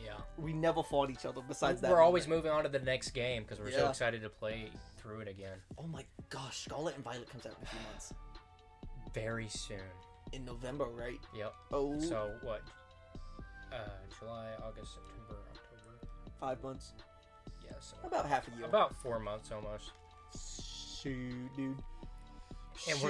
Yeah. We never fought each other besides that. We're always moving on to the next game because we're so excited to play through it again. Oh my gosh, Scarlet and Violet comes out in a few months. Very soon. In November, right? Yep. Oh. So, what? July, August, September, October. 5 months. Yeah, so. About half a year. About 4 months almost. Shoot, dude. And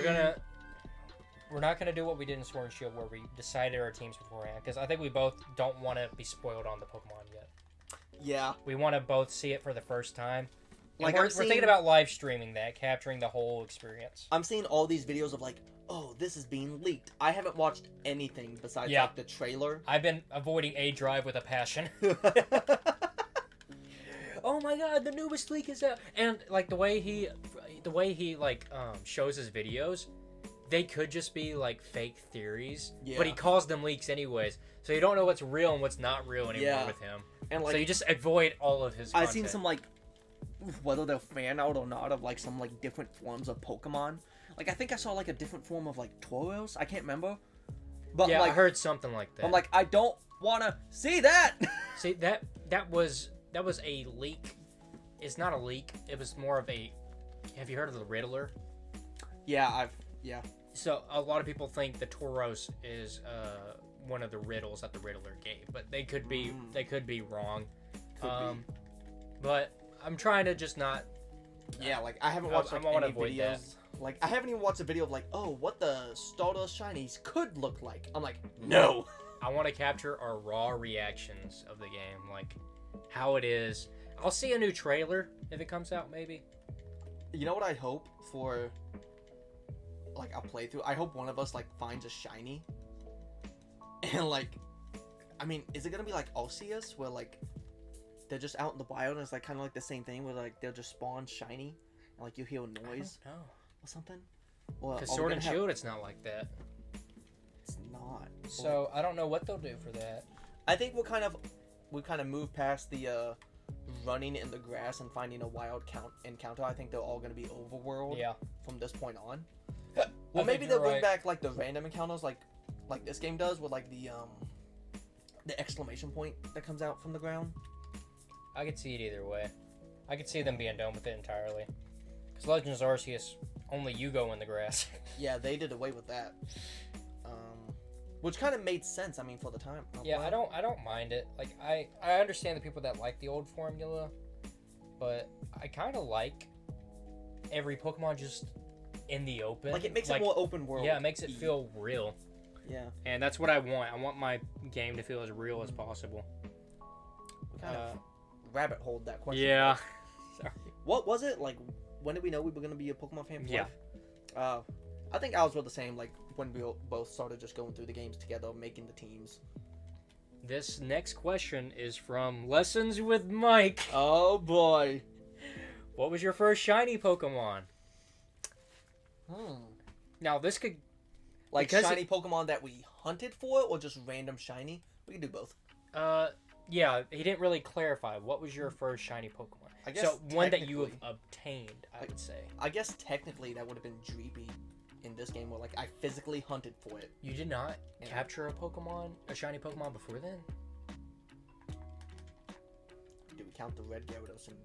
we're not gonna do what we did in Sword and Shield, where we decided our teams beforehand, because I think we both don't want to be spoiled on the Pokemon yet. Yeah. We want to both see it for the first time. Like, we're thinking about live streaming that, capturing the whole experience. I'm seeing all these videos of like, oh, this is being leaked. I haven't watched anything besides like the trailer. I've been avoiding A-Drive with a passion. Oh my god, the newest leak is out, and like the way he like shows his videos, they could just be like fake theories, but he calls them leaks anyways, so you don't know what's real and what's not real anymore with him. And like, so you just avoid all of his content. I've seen some like, whether they're fan out or not, of like some like different forms of Pokemon. Like I think I saw like a different form of like Tauros. I can't remember. But yeah, like, I heard something like that. I'm like, I don't want to see that. See, that was that was a leak. It's not a leak. It was more of a. Have you heard of the Riddler? Yeah, So a lot of people think the Tauros is one of the riddles that the Riddler gave, but they could be wrong. But I'm trying to just not. Yeah, like I haven't watched like, I want to any avoid videos. that. Like I haven't even watched a video of like, oh, what the Stardust Shinies could look like. I'm like, no. I want to capture our raw reactions of the game, like how it is. I'll see a new trailer if it comes out, maybe. You know what I hope for, like, a playthrough? I hope one of us, like, finds a shiny. And, like, I mean, is it gonna be like Arceus, where, like, they're just out in the wild and it's, like, kind of like the same thing, where, like, they'll just spawn shiny and, like, you hear a noise I don't know. or something? Or Because are we Sword gonna and have- Shield, it's not like that. It's not. So I don't know what they'll do for that. I think we kind of move past the running in the grass and finding a wild encounter. I think they're all going to be overworld from this point on. Well, maybe they'll bring back like the random encounters like this game does with like the exclamation point that comes out from the ground. I could see it either way. I could see them being done with it entirely. Because Legends of Arceus, only you go in the grass. Yeah, they did away with that. Which kind of made sense, I mean, for the time. Yeah, I don't mind it. Like, I understand the people that like the old formula, but I kind of like every Pokemon just in the open. Like, it makes it more open world. Yeah, it makes it feel real. Yeah. And that's what I want. I want my game to feel as real as possible. Kind of rabbit holed that question. Yeah. Sorry. What was it? Like, when did we know we were going to be a Pokemon fan for Yeah. life? I think ours were the same, like, when we both started just going through the games together, making the teams. This next question is from Lessons with Mike. Oh, boy. What was your first shiny Pokemon? Now, this could... Like, shiny Pokemon that we hunted for, or just random shiny? We can do both. Yeah, he didn't really clarify. What was your first shiny Pokemon? I guess so, one that you have obtained, I would say. I guess technically that would have been Dreepy in this game, where, like, I physically hunted for it. You did not capture a shiny Pokemon before then? Do we count the red Gyarados and...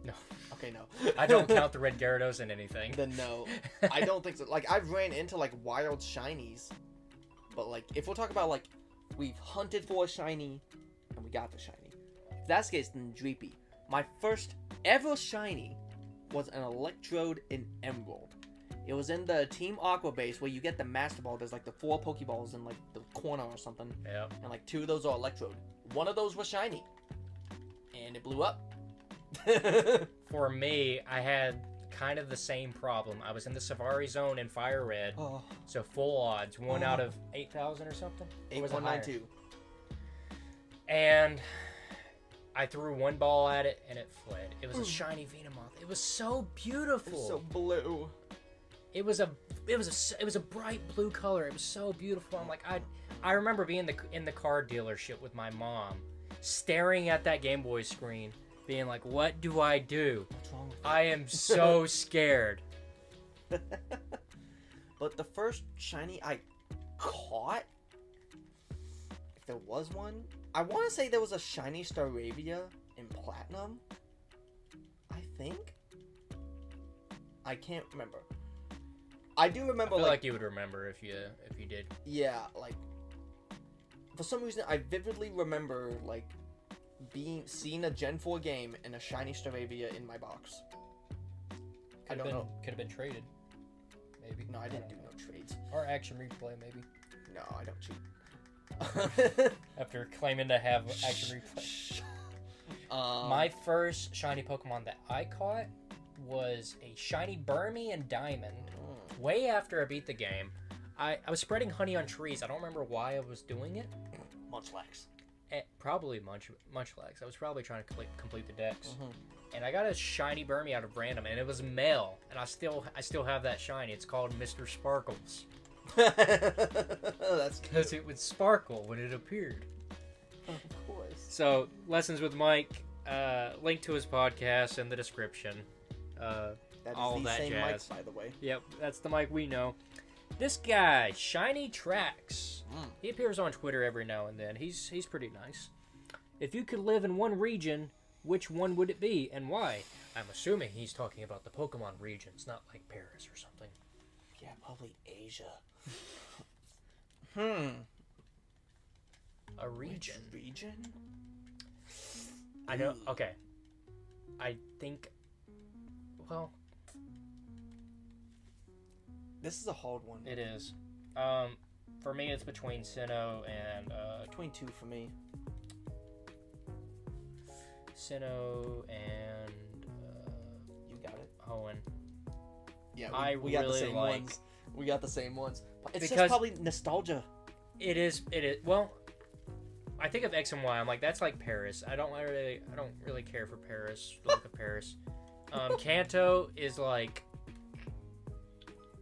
No. Okay, no. I don't count the red Gyarados in anything. Then no. I don't think so. Like, I've ran into, like, wild shinies. But, like, if we're talking about, like, we've hunted for a shiny, and we got the shiny. If that's the case, then Dreepy. My first ever shiny was an Electrode in Emerald. It was in the Team Aqua base where you get the Master Ball. There's, like, the 4 Pokeballs in, like, the corner or something. Yeah. And, like, 2 of those are Electrode. One of those was shiny. And it blew up. For me, I had kind of the same problem. I was in the Safari Zone in Fire Red, so full odds, 1 out of 8,000 or something. 8192. And I threw 1 ball at it, and it fled. It was a shiny Venomoth. It was so beautiful. It was so blue. It was a bright blue color. It was so beautiful. I'm like, I remember being in the car dealership with my mom, staring at that Game Boy screen, being like, what do I do? What's wrong with that? I am so scared. But the first shiny I caught, if there was one, I want to say there was a shiny Staravia in Platinum. I think. I can't remember. I do remember. I feel like you would remember if you did. Yeah, like for some reason I vividly remember like seeing a Gen 4 game and a shiny Staravia in my box. I don't know. Could have been traded. Maybe. No, I didn't do no trades. Or action replay, maybe. No, I don't cheat. After claiming to have action replay. My first shiny Pokemon that I caught was a shiny Burmy and Diamond. Way after I beat the game. I was spreading honey on trees. I don't remember why I was doing it. Munchlax. Probably Munchlax. I was probably trying to complete the dex. And I got a shiny Burmy out of random, and it was male. And I still have that shiny. It's called Mr. Sparkles. That's because it would sparkle when it appeared. Of course. So, Lessons with Mike, link to his podcast in the description. That is all the that same jazz. mic, by the way. Yep, that's the Mike we know. This guy, Shinytrax. He appears on Twitter every now and then. He's pretty nice. If you could live in one region, which one would it be and why? I'm assuming he's talking about the Pokemon regions, not like Paris or something. Yeah, probably Asia. A region. Which region? I know. Okay. I think. Well, this is a hard one. it is. For me, it's between Sinnoh and Between two for me. Sinnoh and You got it. Hoenn. Yeah, we got the really same like- ones. We got the same ones. It's Because- just probably nostalgia. It is. Well, I think of X and Y. I'm like, that's like Paris. I don't really care for Paris. The look of Paris. Kanto is like,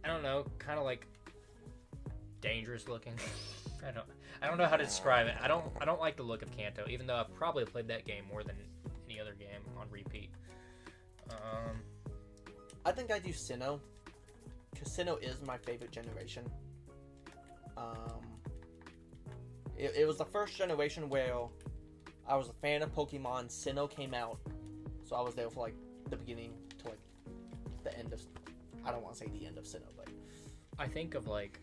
I don't know, kind of like dangerous looking. I don't know how to describe it. I don't like the look of Kanto, even though I've probably played that game more than any other game on repeat. I think I do Sinnoh, because Sinnoh is my favorite generation. It was the first generation where I was a fan of Pokemon. Sinnoh came out, so I was there for like the beginning to like the end of. I don't want to say the end of Sinnoh, but I think of like,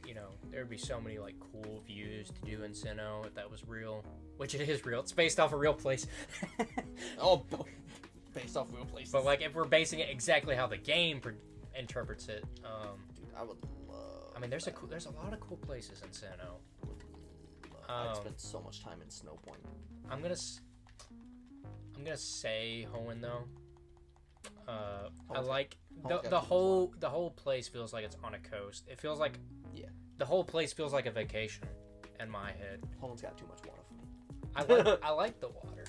there'd be so many like cool views to do in Sinnoh if that was real, which it is real. It's based off a real place. Based off real places. But like if we're basing it exactly how the game interprets it, dude, I would love. I mean, there's a lot of cool places in Sinnoh. I'd spent so much time in Snow Point. I'm gonna say Hoenn though. I like the whole place feels like it's on a coast. It feels like the whole place feels like a vacation in my head. Hoenn's got too much water for me. I like the water.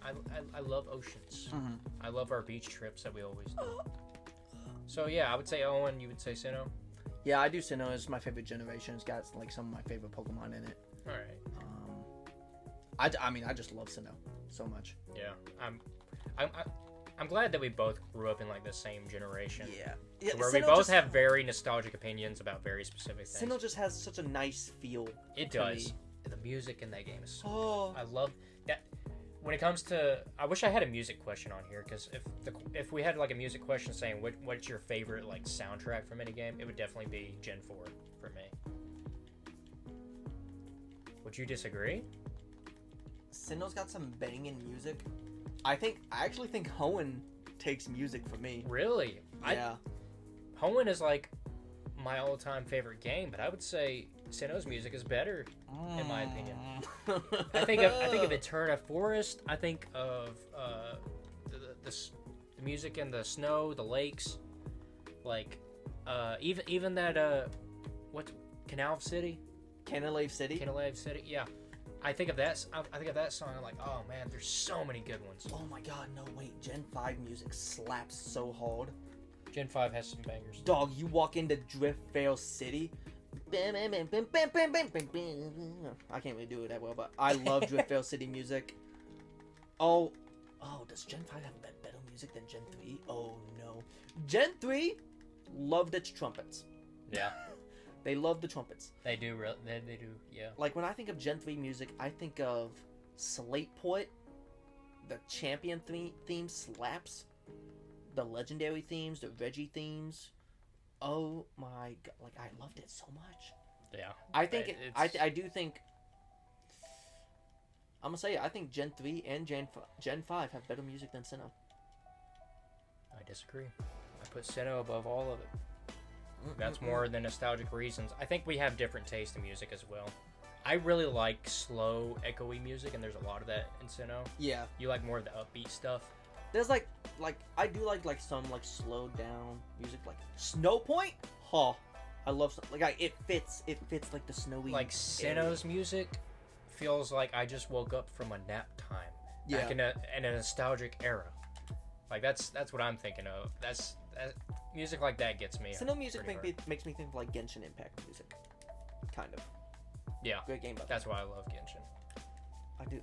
I love oceans. Mm-hmm. I love our beach trips that we always do. So yeah, I would say Hoenn. You would say Sinnoh. Yeah, I do Sinnoh. It's my favorite generation. It's got like some of my favorite Pokemon in it. All right. I mean, I just love Sinnoh so much. Yeah, I'm glad that we both grew up in like the same generation. Yeah, Where we both have very nostalgic opinions about very specific things. Sinnoh just has such a nice feel. It does. The music in that game is so Oh, I love that. When it comes to, I wish I had a music question on here, because if we had like a music question saying what's your favorite like soundtrack from any game, it would definitely be Gen 4 for me. Would you disagree? Sinnoh's got some banging music. I actually think Hoenn takes music for me. Really? Yeah. Hoenn is like my all-time favorite game, but I would say Sinnoh's music is better, in my opinion. I think of Eterna Forest. I think of the music in the snow, the lakes, like even that what Canal City, Canalave City. Canalave City. Yeah, I think of that. I think of that song. I'm like, oh man, there's so many good ones. Oh my God, no wait, Gen 5 music slaps so hard. Gen 5 has some bangers. Dog, you walk into Driftvale City. I can't really do it that well, but I love Driftvale City music. Oh, does Gen 5 have better music than Gen 3? Oh no. Gen 3 loved its trumpets. Yeah, They love the trumpets. they do. They do. Yeah. Like when I think of Gen 3 music, I think of Slate Port. The champion theme slaps. The legendary themes, the Reggie themes. Oh my God! Like I loved it so much. Yeah. I think I do think. I'm gonna say it, I think Gen 3 and Gen 5 have better music than Sinnoh. I disagree. I put Sinnoh above all of it. That's more than nostalgic reasons. I think we have different taste in music as well. I really like slow, echoey music, and there's a lot of that in Sinnoh. Yeah. You like more of the upbeat stuff. There's like I do like some like slowed down music like Snow Point. Huh. I love it fits like the snowy. Like Sinnoh's music feels like I just woke up from a nap time. Yeah. Back in a nostalgic era. Like that's what I'm thinking of. That music like that gets me. Sinnoh music pretty makes me think of like Genshin Impact music. Kind of. Yeah. Great game. That's why I love Genshin. I do.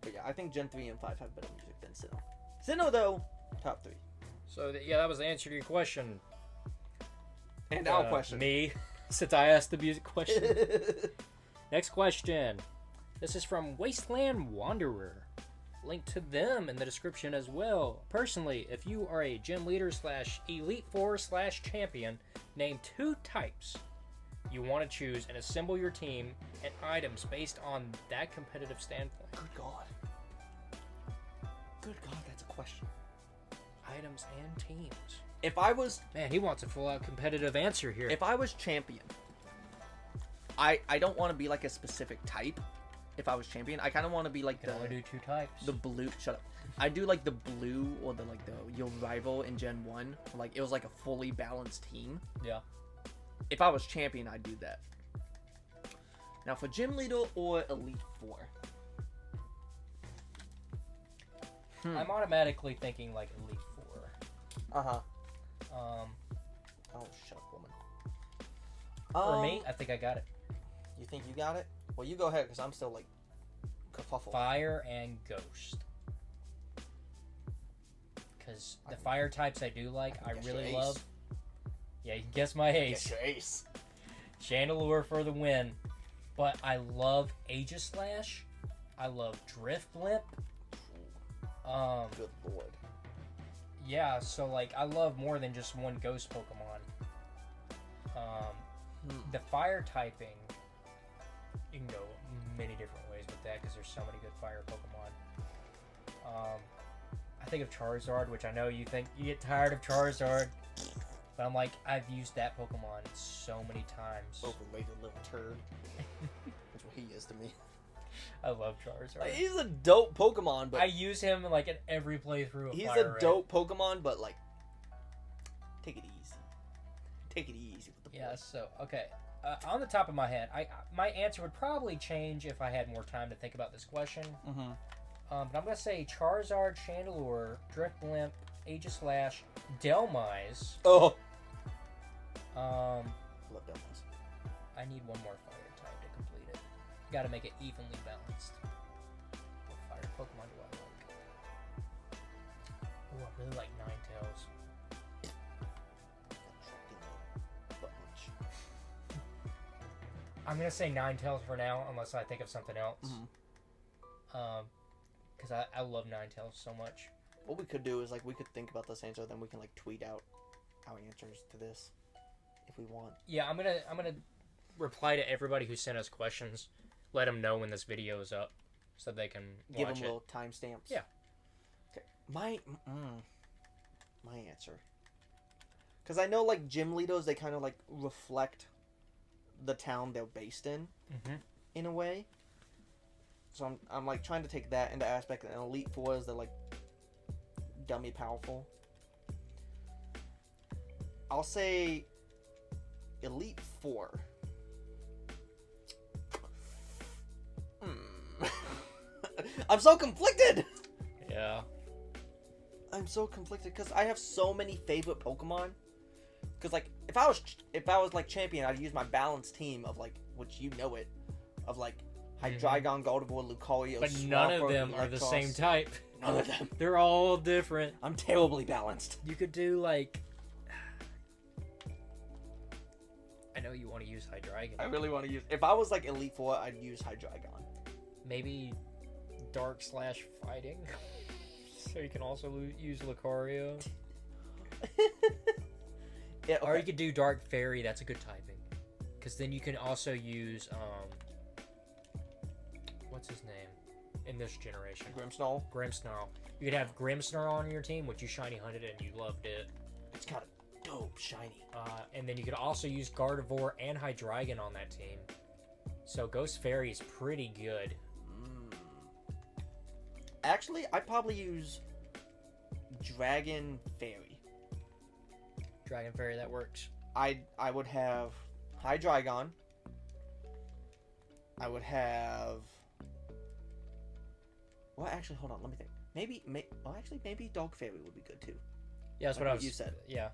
But yeah, I think Gen 3 and 5 have better music than Sinnoh. Sinnoh though, top 3. So yeah, that was the answer to your question. And our question. Me, since I asked the music question. Next question. This is from Wasteland Wanderer. link to them in the description as well. Personally, if you are a gym leader / Elite Four / champion, name 2 types you want to choose and assemble your team and items based on that competitive standpoint. Good God. Good God, that's a question. Items and teams. If I was... Man, he wants a full-out competitive answer here. If I was champion, I don't want to be like a specific type. If I was champion, I kind of want to be like you can only do 2 types. the blue. Shut up. I do like the blue or the your rival in Gen 1. Like it was like a fully balanced team. Yeah. If I was champion, I'd do that. Now for gym leader or Elite Four. I'm automatically thinking like Elite Four. Uh-huh. Oh, shut up, woman. For me, I think I got it. You think you got it? Well, you go ahead, because I'm still, like, kerfuffle. Fire and Ghost. Because the fire types I do like, I really love. Yeah, you can guess my ace. Guess your ace. Chandelure for the win. But I love Aegislash. I love Drift Blimp. Good lord. Yeah, so like I love more than just one ghost Pokemon. The fire typing, you can go many different ways with that because there's so many good fire Pokemon. I think of Charizard, which I know you think you get tired of Charizard, but I'm like, I've used that Pokemon so many times. Overrated little turd. That's what he is to me. I love Charizard. Like, he's a dope Pokemon, but I use him like in every playthrough of he's Fire a Red. dope Pokemon, but like, take it easy. Take it easy with the boy. Yeah. So okay, on the top of my head, my answer would probably change if I had more time to think about this question. Mm-hmm. But I'm gonna say Charizard, Chandelure, Drift Blimp, Aegislash, Delmise. Oh. Um, Love Delmas. I need one more fire type to complete it. Gotta make it evenly balanced. What fire Pokemon do I like? Oh, I really like Ninetales. I'm gonna say Ninetales for now, unless I think of something else. Because I love Ninetales so much. What we could do is like we could think about this answer, then we can like tweet out our answers to this if we want. Yeah, I'm gonna reply to everybody who sent us questions. Let them know when this video is up, so they can Give watch them it. little timestamps. Yeah. Okay. My answer. Because I know like gym leaders, they kind of like reflect the town they're based in a way. So I'm like trying to take that into aspect. And Elite Four is they're like dummy powerful. I'll say Elite Four. I'm so conflicted. Yeah. I'm so conflicted because I have so many favorite Pokemon. Because like if I was like champion, I'd use my balanced team of like, which you know it, of like Hydreigon, Gardevoir, Lucario, But none of Swampert, them are the same type. None of them. They're all different. I'm terribly balanced. You could do like. I know you want to use Hydreigon. I really want to use. If I was like Elite Four, I'd use Hydreigon. Maybe Dark/Fighting. So you can also use Lucario. Yeah, okay. Or you could do Dark Fairy. That's a good typing. Because then you can also use what's his name in this generation? Grimmsnarl. Grimmsnarl. You could have Grimmsnarl on your team, which you shiny hunted and you loved it. It's got a dope shiny. And then you could also use Gardevoir and Hydreigon on that team. So Ghost Fairy is pretty good. Actually, I'd probably use Dragon Fairy. Dragon Fairy, that works. I would have Hydreigon. I would have. Well, actually, hold on. Let me think. Maybe Dog Fairy would be good too. Yeah, that's Like what I what was. you said. Yeah.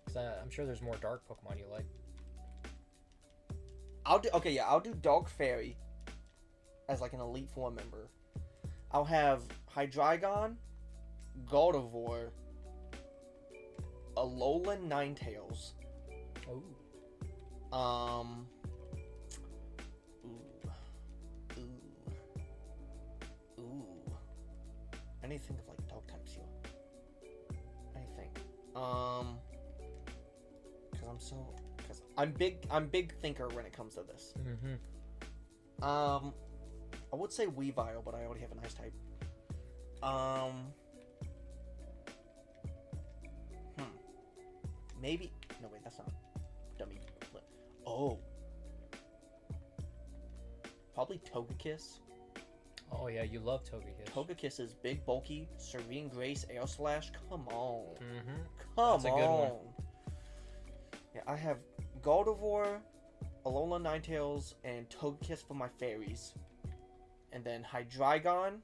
'Cause I'm sure there's more dark Pokemon you like. I'll do Dog Fairy as like an Elite Four member. I'll have Hydreigon, Gardevoir, Alolan Ninetales. Oh. I need to think of like dog types here. I need to think. Because I'm big thinker when it comes to this. I would say Weavile, but I already have an ice type. Maybe. No, wait, that's not dummy. Oh. Probably Togekiss. Oh yeah, you love Togekiss. Togekiss is big, bulky, Serene Grace, Air Slash. Come on. That's a good one. Yeah, I have Gardevoir, Alola Ninetales, and Togekiss for my fairies. And then Hydreigon.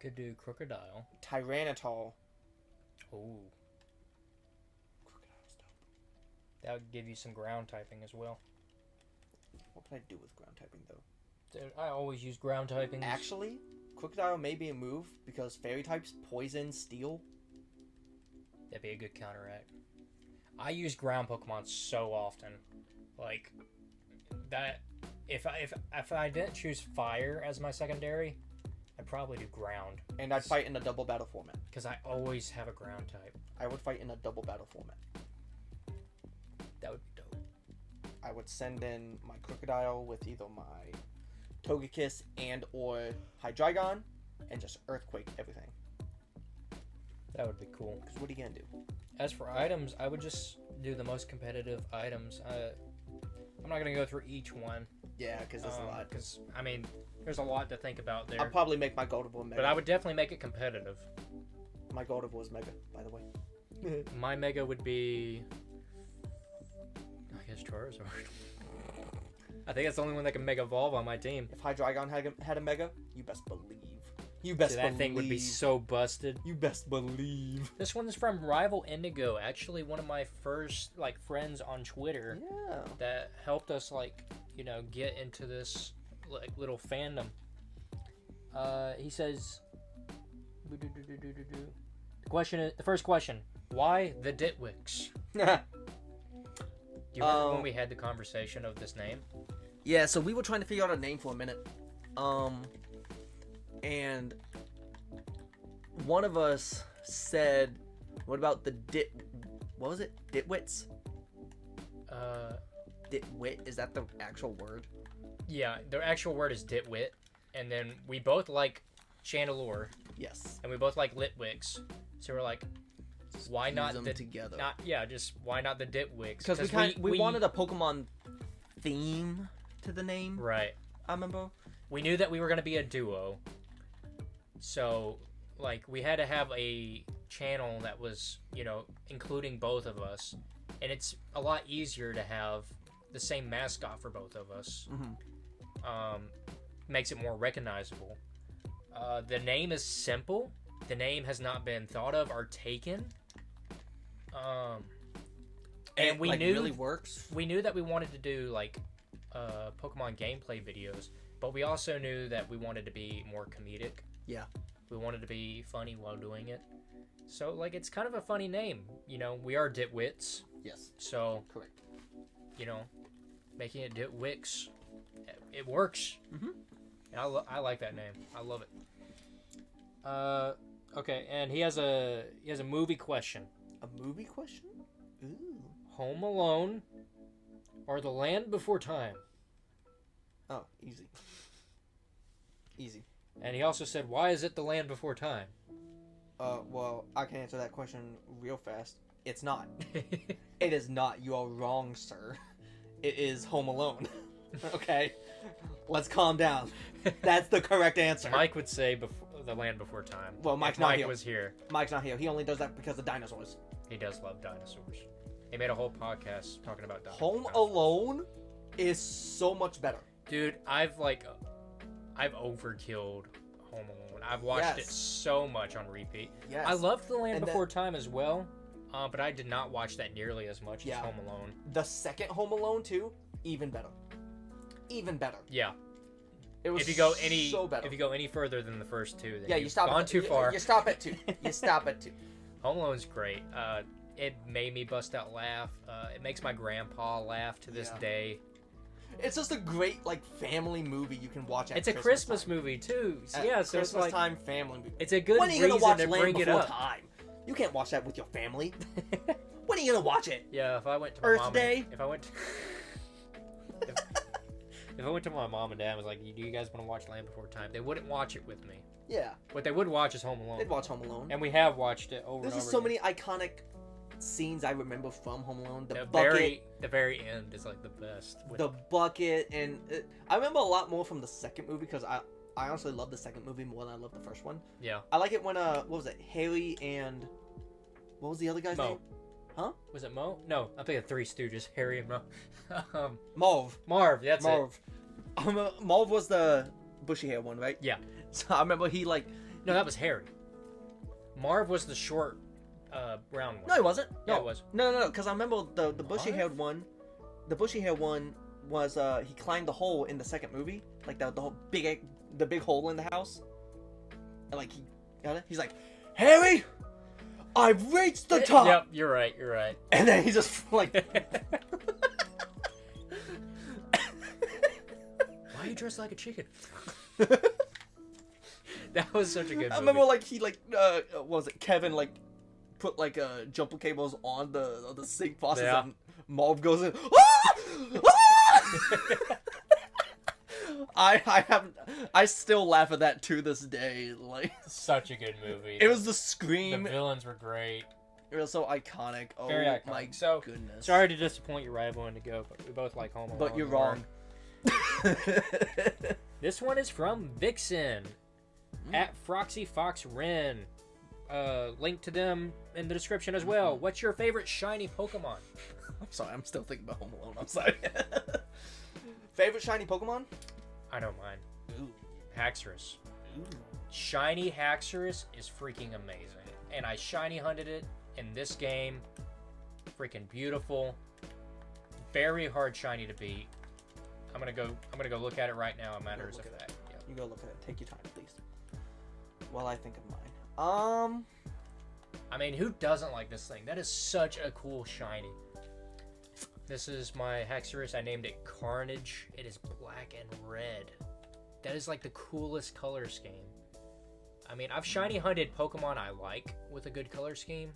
Could do Crocodile. Tyranital. Oh. Crocodile's dope. That would give you some ground typing as well. What can I do with ground typing, though? Dude, I always use ground typing. Actually, Crocodile may be a move because fairy types Poison, Steel. That'd be a good counteract. I use ground Pokemon so often. Like, that... If I didn't choose Fire as my secondary, I'd probably do ground. And I'd fight in a double battle format. Because I always have a ground type. I would fight in a double battle format. That would be dope. I would send in my Crocodile with either my Togekiss and or Hydreigon and just Earthquake everything. That would be cool. Because what are you going to do? As for items, I would just do the most competitive items. I'm not going to go through each one. Yeah, because there's a lot. Because, I mean, there's a lot to think about there. I'll probably make my Gardevoir Mega. But I would definitely make it competitive. My Gardevoir is Mega, by the way. My Mega would be... I guess Charizard. I think that's the only one that can Mega Evolve on my team. If Hydreigon had a Mega, you best believe. You best believe. That thing would be so busted. You best believe. This one's from Rival Indigo. Actually, one of my first, friends on Twitter. Yeah. That helped us, get into this, little fandom. He says... The first question. Why the Ditwix? Do you remember when we had the conversation of this name? Yeah, so we were trying to figure out a name for a minute. And one of us said, what about the what was it? Ditwits? Ditwit, is that the actual word? Yeah, the actual word is Ditwit. And then we both like Chandelure. Yes. And we both like Litwix. So we're like, why not them together? Why not the Ditwix? Because we wanted a Pokemon theme to the name. Right. I remember. We knew that we were going to be a duo. So, we had to have a channel that was, including both of us. And it's a lot easier to have the same mascot for both of us. Mm-hmm. Makes it more recognizable. The name is simple. The name has not been thought of or taken. And we knew really works. We knew that we wanted to do Pokemon gameplay videos, but we also knew that we wanted to be more comedic. Yeah. We wanted to be funny while doing it. So it's kind of a funny name. We are Ditwits. Yes. So correct. Making it Ditwix, it works. Mm-hmm. And I like that name. I love it. Okay, and he has a movie question. A movie question? Ooh. Home Alone or The Land Before Time? Oh, easy. Easy. And he also said, why is it The Land Before Time? Well, I can answer that question real fast. It's not. It is not. You are wrong, sir. It is Home Alone. Okay? Let's calm down. That's the correct answer. Mike would say The Land Before Time. Well, Mike was here. Mike's not here. He only does that because of dinosaurs. He does love dinosaurs. He made a whole podcast talking about dinosaurs. Home Alone is so much better. Dude, I've overkilled Home Alone. I've watched it so much on repeat. Yes. I loved The Land Before Time as well, but I did not watch that nearly as much as Home Alone. The second Home Alone too, even better. Even better. Yeah. It was so better. If you go any further than the first two, then you stop gone too far. You stop at 2. You stop at 2. Home Alone's great. It made me bust out laugh. It makes my grandpa laugh to this day. It's just a great like family movie you can watch at It's a Christmas movie too. So, At yeah, so it's Christmas like time family movie. it's a good When are you gonna reason watch to Land bring it Before up. Time? You can't watch that with your family. When are you gonna watch it? Yeah, if I went to my Earth mom Day? and, if I went to, if I went to my mom and dad and was like, "Do you guys want to watch Land Before Time?" They wouldn't watch it with me. Yeah, What they would watch is Home Alone. they'd watch Home Alone. And we have watched it over There's and just over so again. many iconic scenes I remember from Home Alone. The very end is like the best. With the bucket, and I remember a lot more from the second movie because I honestly love the second movie more than I love the first one. Yeah. I like it when what was it, Harry and what was the other guy's Mo. name? Huh? Was it Mo? No, I'm thinking of Three Stooges. Harry and Mo. Marv. Marv. That's Marv. Marv was the bushy hair one, right? Yeah. So I remember he like. No, that was Harry. Marv was the short, brown one. No, he wasn't. No, Yeah, it was. No. Because I remember the bushy haired one. The bushy hair one was he climbed the hole in the second movie, like the whole the big hole in the house, and like he got it. He's like, Harry, I've reached the top. Yep, you're right. You're right. And then he just like. Why are you dressed like a chicken? That was such a good movie. I remember like he like what was it, Kevin like put like jumper cables on the sink faucet, Yeah. and Marv goes in. I still laugh at that to this day. Like Such a good movie. it was the The scream. villains were great. It was so iconic. Oh Very iconic. my So, goodness. Sorry to disappoint your rival Indigo, but we both like Home Alone. but you're more. wrong. This one is from Vixen at FrostyFoxRin. Link to them in the description as well. What's your favorite shiny Pokemon? I'm sorry, I'm still thinking about Home Alone. I'm sorry. Favorite shiny Pokemon? I know mine. Ooh. Haxorus. Ooh. Shiny Haxorus is freaking amazing, and I shiny hunted it in this game. Freaking beautiful. Very hard shiny to beat. I'm gonna go look at it right now. A matter of Look at fact. Yep. You go look at it. Take your time, please. While I think of mine. I mean, who doesn't like this thing? That is such a cool shiny. This is my Haxorus. I named it Carnage. It is black and red. That is like the coolest color scheme. I mean, I've shiny hunted Pokemon I like with a good color scheme.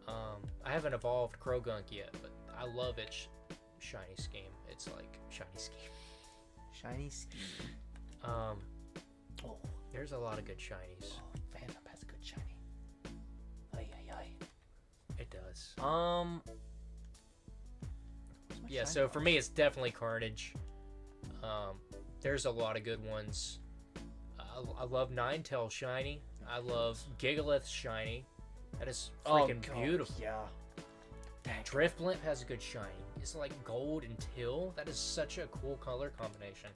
I haven't evolved Krogunk yet, but I love its shiny scheme. It's like shiny scheme. Shiny scheme. Oh, Oh, there's a lot of good shinies. Phantom has a good shiny. Ay, ay, ay. It does. Where's my Yeah, shiny so for box? me, it's definitely Carnage. There's a lot of good ones. I love Ninetale shiny. I love Gigalith shiny. That is freaking beautiful. Yeah. Drifblimp has a good shiny. It's like gold and teal. That is such a cool color combination.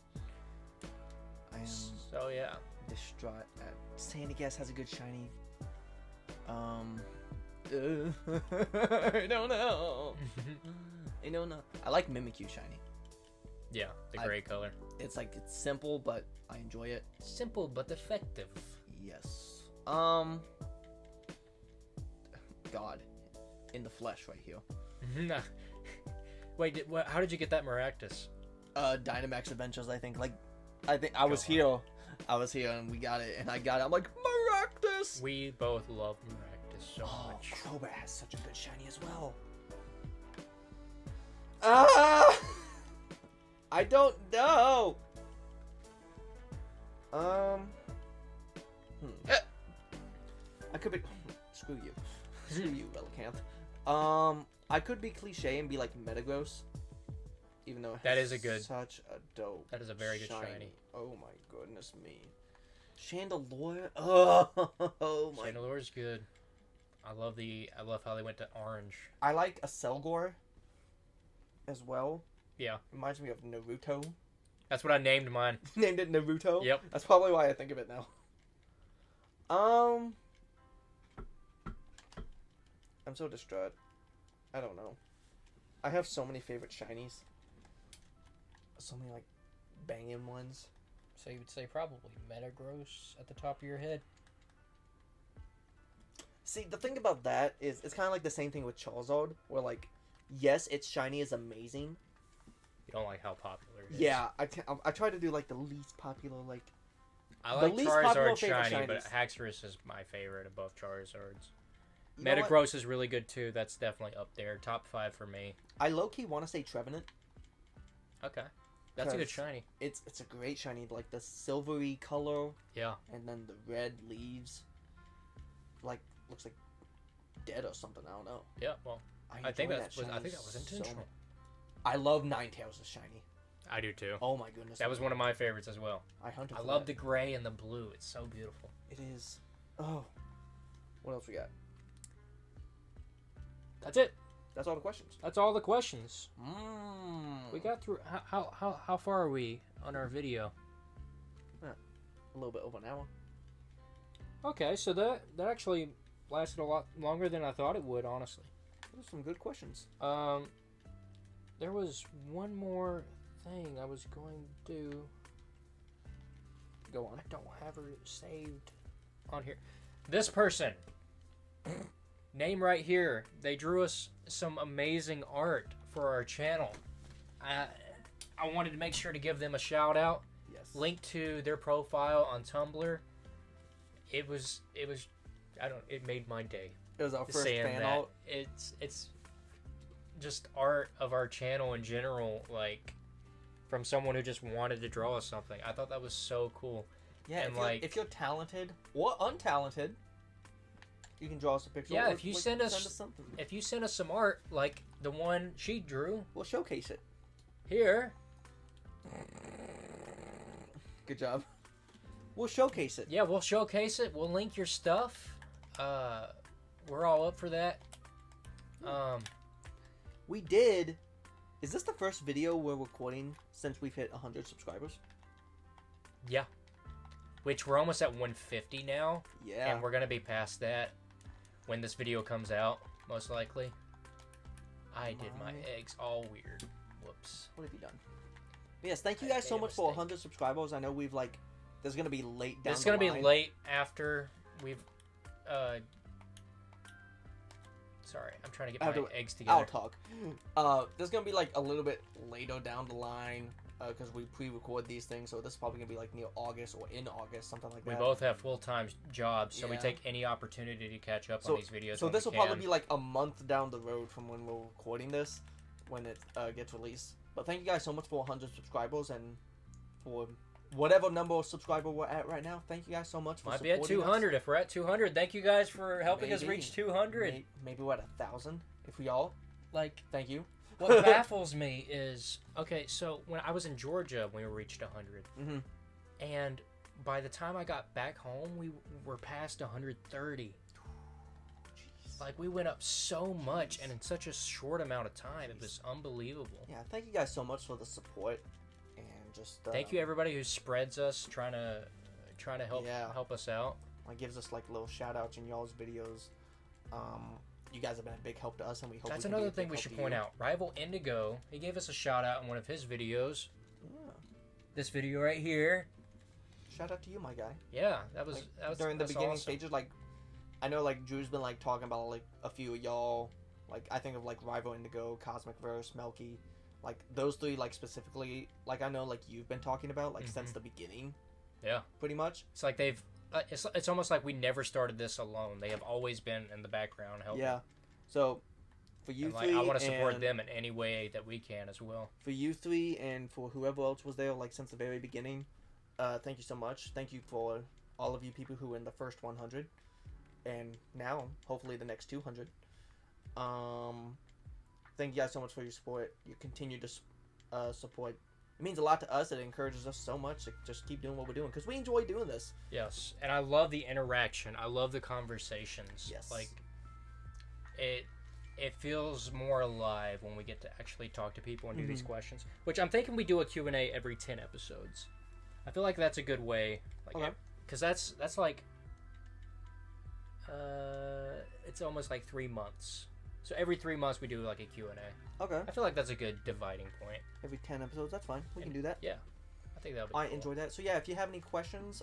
I am So yeah. distraught at Sandygast has a good shiny. I don't know. I don't know. I like Mimikyu shiny. Yeah, the gray color. It's like it's simple, but I enjoy it. Simple but effective. Yes. God, in the flesh right here. Wait, how did you get that Maractus? Dynamax Adventures. I think I was here. I was here and we got it, and I got it. I'm like Maractus. We both love Maractus so much. Crobat has such a good shiny as well. I don't know. I could be. Screw you. Screw you, Relicanth. I could be cliche and be like Metagross, even though it That has is a good- such a dope. That is a very good shiny. Oh my goodness me. Chandelure. Oh my. Chandelure's good. I love how they went to orange. I like a Selgor as well. Yeah, Reminds me of Naruto. that's what I named mine. Named it Naruto. Yep. That's probably why I think of it now. I'm so distraught. I don't know. I have so many favorite shinies. So many like banging ones. So you would say probably Metagross at the top of your head. See, the thing about that is it's kind of like the same thing with Charizard, where like, yes, its shiny is amazing, You don't like how popular it is. Yeah, I try to do like the least popular, like. I like least popular Charizard favorite shiny, but shinies. Haxorus is my favorite above Charizards. You know what? Metagross is really good too. That's definitely up there. Top 5 for me. I low-key want to say Trevenant. Okay. That's a good 'Cause shiny. It's a great shiny, like the silvery color, Yeah. and then the red leaves, like looks like dead or something. I don't know. Yeah, well, I think that was intentional. I love Ninetales as shiny. I do too. Oh my goodness. That was one of my favorites as well. I hunted. I for love that. the gray and the blue. It's so beautiful. It is. Oh. What else we got? That's it. That's all the questions. That's all the questions. Mmm. We got through. How far are we on our video? A little bit over an hour. Okay, so that actually lasted a lot longer than I thought it would, honestly. Those are some good questions. There was one more thing I was going to do. Go on. I don't have her saved on here. This person, name right here. They drew us some amazing art for our channel. I wanted to make sure to give them a shout out. Yes. Link to their profile on Tumblr. It was it made my day. It was our first Saying fan that. out. It's just art of our channel in general, like from someone who just wanted to draw us something. I thought that was so cool. Yeah, and if you're talented or untalented, you can draw us a picture. Yeah, or, if you like, send us something, if you send us some art like the one she drew we'll showcase it. here. Good job. We'll showcase it. Yeah, we'll showcase it. We'll link your stuff. We're all up for that. We did. Is this the first video we're recording since we've hit 100 subscribers? Yeah. Which we're almost at 150 now. Yeah. And we're going to be past that when this video comes out, most likely. I did my eggs all weird. Whoops. What have you done? But yes, thank you I guys so made a much for mistake. 100 subscribers. I know we've like, there's going to be late down It's the going to line. be late after we've, sorry, I'm trying to get my eggs together. I'll talk. There's going to be like a little bit later down the line because we pre-record these things. So this is probably going to be like near August or in August, something like We that. both have full-time jobs, so we Yeah. take any opportunity to catch up on these videos. So when this we will probably can. be like a month down the road from when we're recording this, when it gets released. But thank you guys so much for 100 subscribers and for whatever number of subscriber we're at right now. Thank you guys so much for Might be at supporting 200. If we're at 200, thank you guys for helping us Maybe. reach 200. Maybe we're at 1,000 if we all. Like, Thank you. what baffles me is, okay, so when I was in Georgia, we reached 100. Mhm. And by the time I got back home, we were past 130. Like, we went up so much and in such a short amount of time. It was unbelievable. Yeah, thank you guys so much for the support and just Thank you, everybody who spreads us, trying to help us out. Like gives us like little shout outs in y'all's videos. You guys have been a big help to us, and we hope That's we can be another a thing big we help should to point you. out. Rival Indigo, he gave us a shout out in one of his videos. Yeah. This video right here. Shout out to you, my guy. Yeah, that was During the that's beginning awesome. stages. Like, I know like Drew's been like talking about like a few of y'all. Like I think of like Rival Indigo, CosmicVerse, Melky, like those three like specifically. Like I know like you've been talking about like since the beginning. Yeah, pretty much. It's like they've. It's almost like we never started this alone. They have always been in the background helping. Yeah. So, for you And, like, three, I want to support and them in any way that we can as well. For you three, and for whoever else was there, like since the very beginning, thank you so much. Thank you for all of you people who were in the first 100, and now hopefully the next 200. Thank you guys so much for your support. You continue to support. It means a lot to us. It encourages us so much to just keep doing what we're doing because we enjoy doing this. Yes, and I love the interaction. I love the conversations. Yes. Like, it feels more alive when we get to actually talk to people and do these questions. Which I'm thinking we do a Q&A every 10 episodes. I feel like that's a good way. Like, Okay. Because that's like, it's almost like 3 months. So every 3 months we do like a Q&A. Okay. I feel like that's a good dividing point. Every 10 episodes, that's fine. We can do that. Yeah, I think that would be I cool. enjoy that. So yeah, if you have any questions,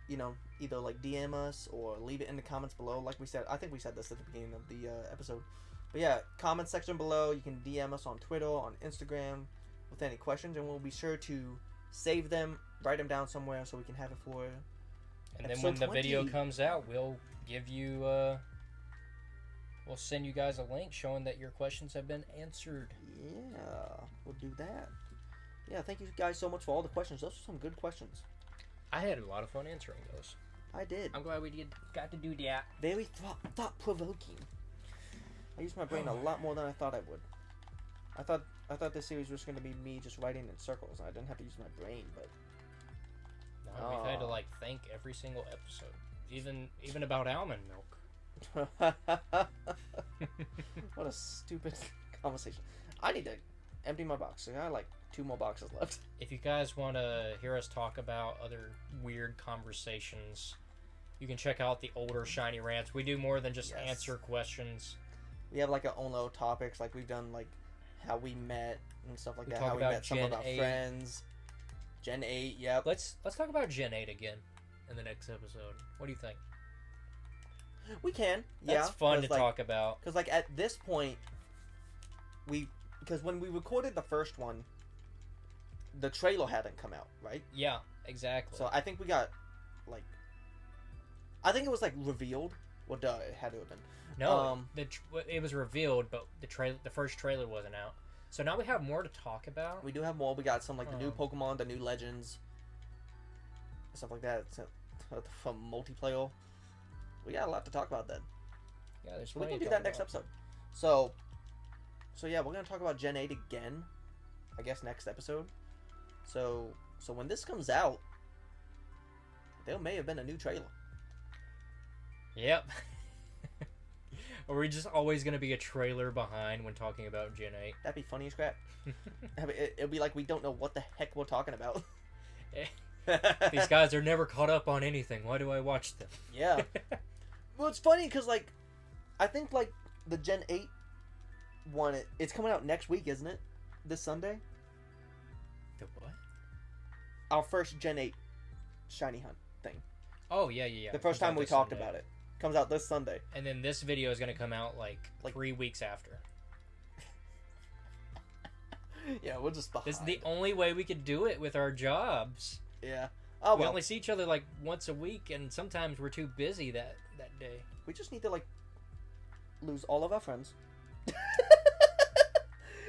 you know, either like DM us or leave it in the comments below. Like we said, I think we said this at the beginning of the episode. But yeah, comment section below. You can DM us on Twitter, on Instagram, with any questions, and we'll be sure to save them, write them down somewhere, so we can have it for. And then when the video comes out, we'll give you. We'll send you guys a link showing that your questions have been answered. Yeah, we'll do that. Yeah, thank you guys so much for all the questions. Those are some good questions. I had a lot of fun answering those. I did. I'm glad we got to do that. Very thought-provoking. I used my brain a lot more than I thought I would. I thought this series was going to be me just writing in circles. I didn't have to use my brain, but... No, we've had to, like, think every single episode. Even about almond milk. What a stupid conversation. I need to empty my box. I got like 2 more boxes left. If you guys want to hear us talk about other weird conversations, you can check out the older Shiny Rants. We do more than just answer questions. We have like our own little topics. Like we've done like how we met and stuff like that. How we met some of our friends. Gen 8, yep. Let's talk about Gen 8 again in the next episode. What do you think? We can. That's fun to talk about. Because, like, at this point, because when we recorded the first one, the trailer hadn't come out, right? Yeah, exactly. So I think we got, like, I think it was, like, revealed. Well, duh, it had to have been. No, it was revealed, but the first trailer wasn't out. So now we have more to talk about. We do have more. We got some, like, the new Pokemon, the new Legends, stuff like that. From multiplayer. We got a lot to talk about then. Yeah, there's we can do that next episode. So yeah, we're gonna talk about Gen 8 again, I guess next episode. So when this comes out, there may have been a new trailer. Yep. Or we just always gonna be a trailer behind when talking about Gen 8. That'd be funny as crap. It'll be like we don't know what the heck we're talking about. These guys are never caught up on anything. Why do I watch them? Yeah. Well, it's funny because, like, I think, like, the Gen 8 one, it's coming out next week, isn't it? This Sunday? The what? Our first Gen 8 Shiny Hunt thing. Oh, yeah. The first time we talked about it. Comes out this Sunday. And then this video is going to come out, like 3 weeks after. Yeah, we're just behind. This is the only way we could do it with our jobs. Yeah. Oh, we only see each other, like, once a week, and sometimes we're too busy that day. We just need to, like, lose all of our friends.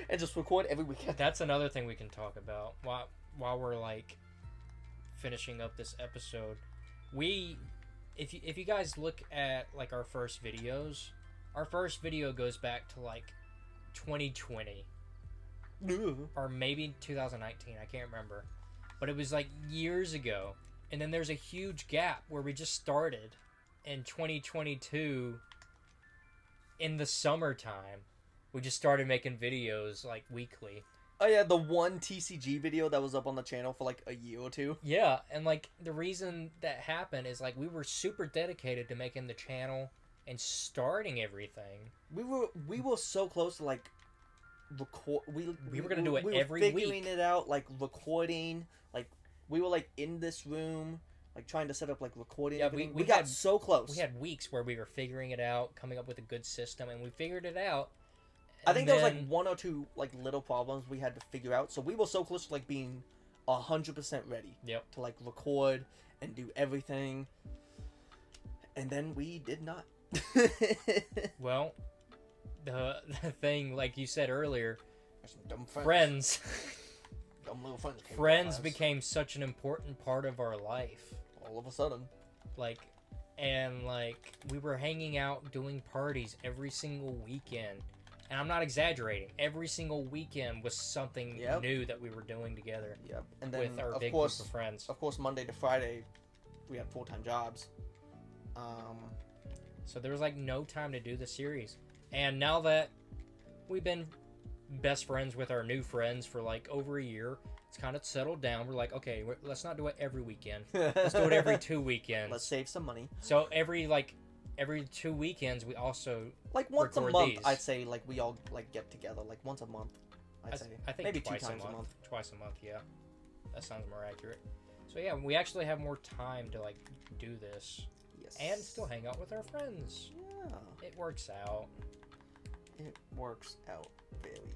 And just record every weekend. That's another thing we can talk about while we're, like, finishing up this episode. If you guys look at, like, our first videos, our first video goes back to, like, 2020. Or maybe 2019, I can't remember. But it was, like, years ago. And then there's a huge gap where we just started in 2022 in the summertime. We just started making videos, like, weekly. Oh, yeah, the one TCG video that was up on the channel for, like, a year or 2. Yeah, and, like, the reason that happened is, like, we were super dedicated to making the channel and starting everything. We were so close to, like, record. We were gonna do it every week. Figuring it out, like, recording. Like, we were, like, in this room, like, trying to set up, like, recording. Yeah, we got so close. We had weeks where we were figuring it out, coming up with a good system, and we figured it out. I think there was, like, 1 or 2, like, little problems we had to figure out. So we were so close to, like, being 100% ready. Yep. To, like, record and do everything. And then we did not. Well, the thing, like you said earlier, dumb friends. Dumb little friends. Friends became such an important part of our life. All of a sudden. Like, we were hanging out, doing parties every single weekend. And I'm not exaggerating. Every single weekend was something new that we were doing together. Yep. And then, with our big group of friends. Of course, Monday to Friday, we had full-time jobs. So there was, like, no time to do the series. And now that we've been best friends with our new friends for, like, over a year, it's kind of settled down. We're like, okay, let's not do it every weekend. Let's do it every 2 weekends. Let's save some money. So every 2 weekends, we also like once a month. These. I'd say, like, we all, like, get together, like, once a month. I'd say I think maybe twice 2 times a month. Twice a month, yeah. That sounds more accurate. So yeah, we actually have more time to, like, do this. Yes. And still hang out with our friends. Yeah. It works out. It works out very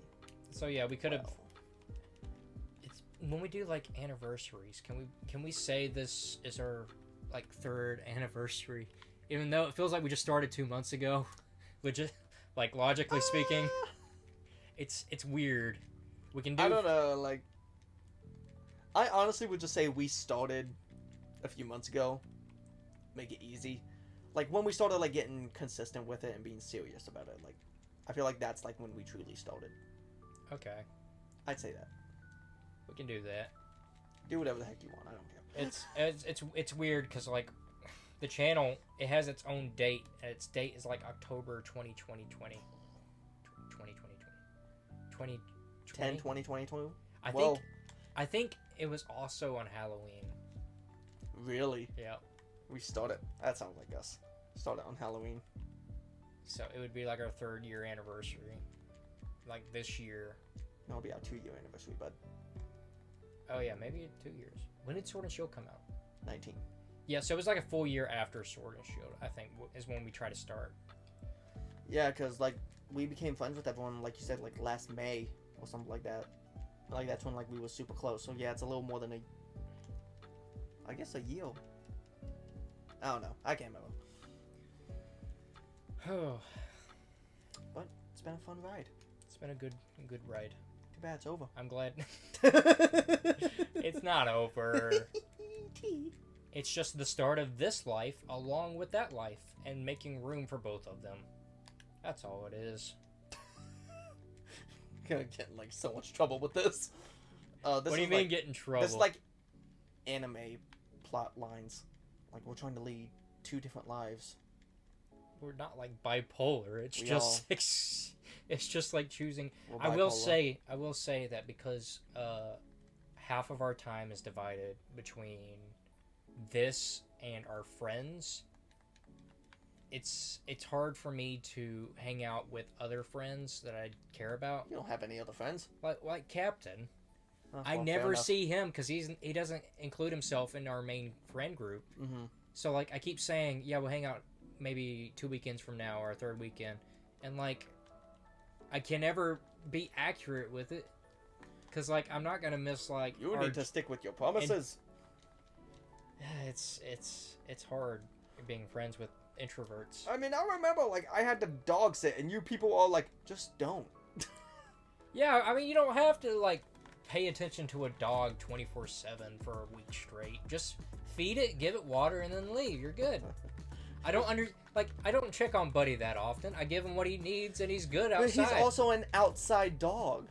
So yeah, we could have. well. It's when we do like anniversaries. Can we say this is our like 3rd anniversary, even though it feels like we just started 2 months ago, which is like logically speaking, it's weird. We can do. I don't know. Like, I honestly would just say we started a few months ago. Make it easy. Like when we started like getting consistent with it and being serious about it. Like, I feel like that's like when we truly started. Okay. I'd say that. We can do that. Do whatever the heck you want. I don't care. It's weird because like the channel, it has its own date, and its date is like October 2020. 10, 20, 20. I think it was also on Halloween. Really? Yeah. We started. That sounds like us. Started on Halloween. So it would be like our 3rd year anniversary, like this year. No, it'll be our 2-year anniversary, bud. Oh yeah, maybe 2 years. When did Sword and Shield come out? 19. Yeah, so it was like a full year after Sword and Shield, I think, is when we try to start. Yeah, because like we became friends with everyone, like you said, like last May or something like that. Like that's when like we were super close. So yeah, it's a little more than I guess a year. I don't know. I can't remember. Oh, But it's been a fun ride. it's been a good ride. Too bad it's over. I'm glad. It's not over. It's just the start of this life along with that life and making room for both of them. That's all it is. Gonna get in like so much trouble with this. What do you mean get in trouble? This is like anime plot lines. Like we're trying to lead 2 different lives. We're not like bipolar. It's We just it's just like choosing. We're I will bipolar. say that because half of our time is divided between this and our friends. It's hard for me to hang out with other friends that I care about. You don't have any other friends. Like Captain. Oh, I well, never fair enough. see him because he doesn't include himself in our main friend group. Mm-hmm. So like I keep saying, yeah, we'll hang out maybe 2 weekends from now or a 3rd weekend, and like I can never be accurate with it because like I'm not gonna miss like You need to stick with your promises. It's hard being friends with introverts. I mean, I remember like I had to dog sit, and you people all like just don't. Yeah, I mean you don't have to like pay attention to a dog 24/7 for a week straight. Just feed it, give it water, and then leave. You're good. I don't check on Buddy that often. I give him what he needs, and he's good But outside. he's also an outside dog.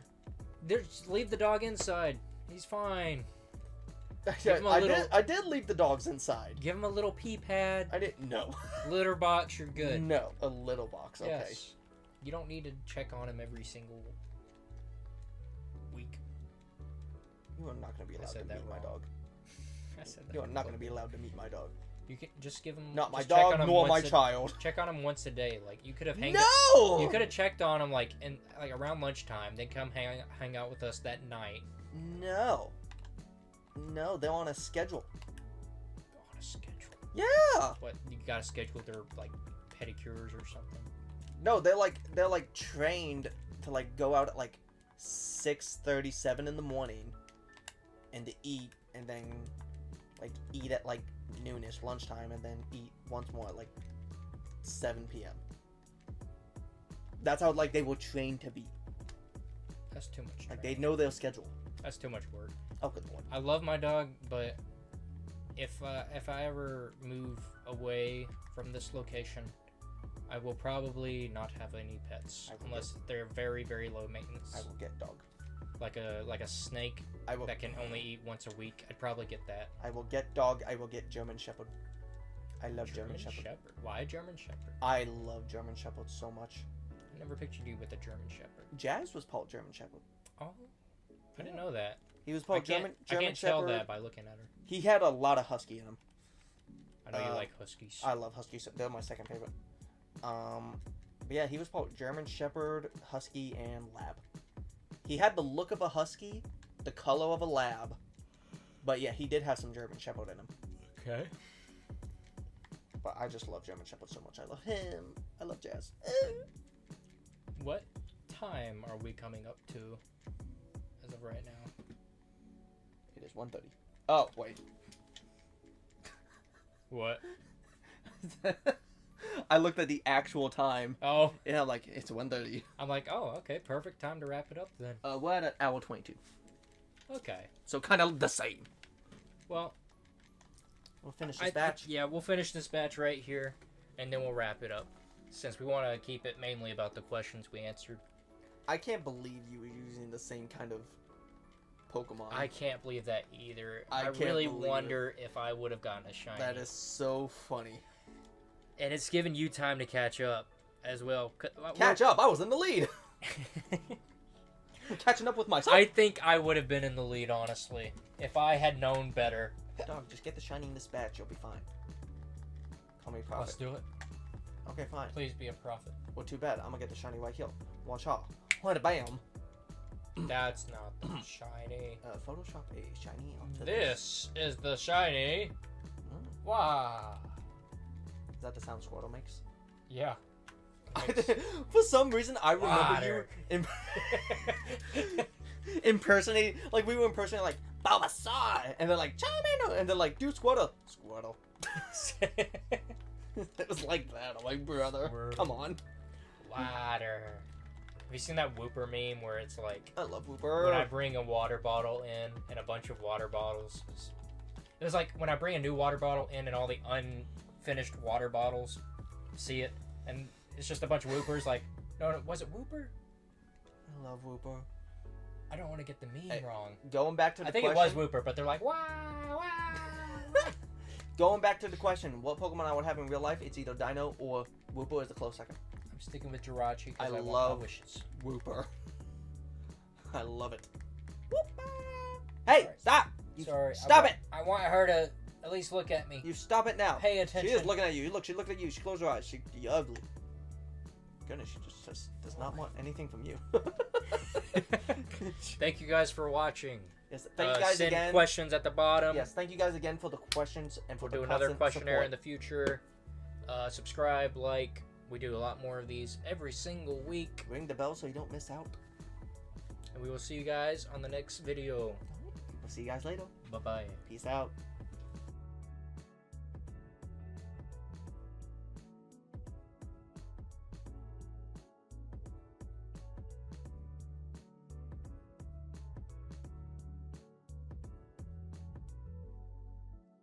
Just leave the dog inside. He's fine. Give him a I did leave the dogs inside. Give him a little pee pad, I didn't know. litter box. You're good. No, a little box. Okay. Yes. You don't need to check on him every single week. You are not going to be allowed to said meet that my wrong. dog. I said that. You are not going to be allowed to meet my dog. You can just give him. Not my just check on dog, him nor my once child. Check on him once a day. Like you could have No! You could have checked on him like around lunchtime. Then come hang out with us that night. No. No, they're on a schedule. On a schedule. Yeah. What you gotta schedule their like pedicures or something? No, they're like trained to like go out at like 6:37 in the morning, and to eat, and then like eat at like noonish lunchtime, and then eat once more at like 7 p.m. That's how like they were trained to be. That's too much. Like training. they know their schedule. That's too much work. Oh, good lord. I love my dog, but if I ever move away from this location, I will probably not have any pets unless they're very, very low maintenance. I will get dog. Like a snake I will. that can only eat once a week. I'd probably get that. I will get dog. I will get German Shepherd. I love German Shepherd. Why German Shepherd? I love German Shepherd so much. I never pictured you with a German Shepherd. Jazz was called German Shepherd. Oh, I didn't know that. He was called German I can't Shepherd. tell that by looking at her. He had a lot of husky in him. I know you like huskies. I love huskies. They're my second favorite. But yeah, he was called German Shepherd, husky, and lab. He had the look of a husky, the color of a lab, but yeah, he did have some German Shepherd in him. Okay. But I just love German Shepherd so much. I love him. I love Jazz. What time are we coming up to as of right now? It is 1:30. Oh, wait. What? I looked at the actual time. Oh. Yeah, I'm like, it's 1:30. I'm like, oh, okay, perfect time to wrap it up then. We're at hour 22. Okay. So kind of the same. Well, we'll finish this batch. Yeah, we'll finish this batch right here, and then we'll wrap it up. Since we want to keep it mainly about the questions we answered. I can't believe you were using the same kind of Pokemon. I can't believe that either. I I can't really believe wonder if I would have gotten a shiny. That is so funny. And it's given you time to catch up as well. Catch up? I was in the lead. Catching up with myself. I think I would have been in the lead, honestly, if I had known better. Dog, just get the shiny in this batch. You'll be fine. Call me Prophet. Let's do it. Okay, fine. Please be a prophet. Well, too bad. I'm gonna get the shiny white hill. Watch out. What bam. That's not the shiny. Photoshop a shiny onto This is the shiny. Wow. Is that the sound Squirtle makes? Yeah. For some reason, I remember Water. you impersonate, like we were impersonating like Bulbasaur, and they're like Charmander, and they're like, dude, Squirtle. It was like that. I'm like, brother, come on. Water. Have you seen that Whooper meme where it's like, I love Whooper. when I bring a water bottle in and a bunch of water bottles. It was like when I bring a new water bottle in and all the unfinished water bottles see it, and it's just a bunch of Whoopers. Like, no, was it Whooper? I love Whooper. I don't want to get the meme wrong. Going back to the I think question, it was Whooper, but they're like, wow, wow. Going back to the question, what Pokemon I would have in real life? It's either Dino or Whooper is the close second. I'm sticking with Jirachi because I I want love my wishes. Whooper. I love it. Whooper. Hey, Sorry. stop! Sorry. Stop it! I want her to at least look at me. You stop it now. Pay attention. She is looking at you. Look, she looked at you. She closed her eyes. You're ugly. Goodness, she just does not want anything from you. Thank you guys for watching. Yes, thank you guys send again. questions at the bottom. Yes, thank you guys again for the questions and for We'll the do another constant questionnaire support. in the future. Subscribe, like. We do a lot more of these every single week. Ring the bell so you don't miss out. And we will see you guys on the next video. We'll see you guys later. Bye-bye. Peace out.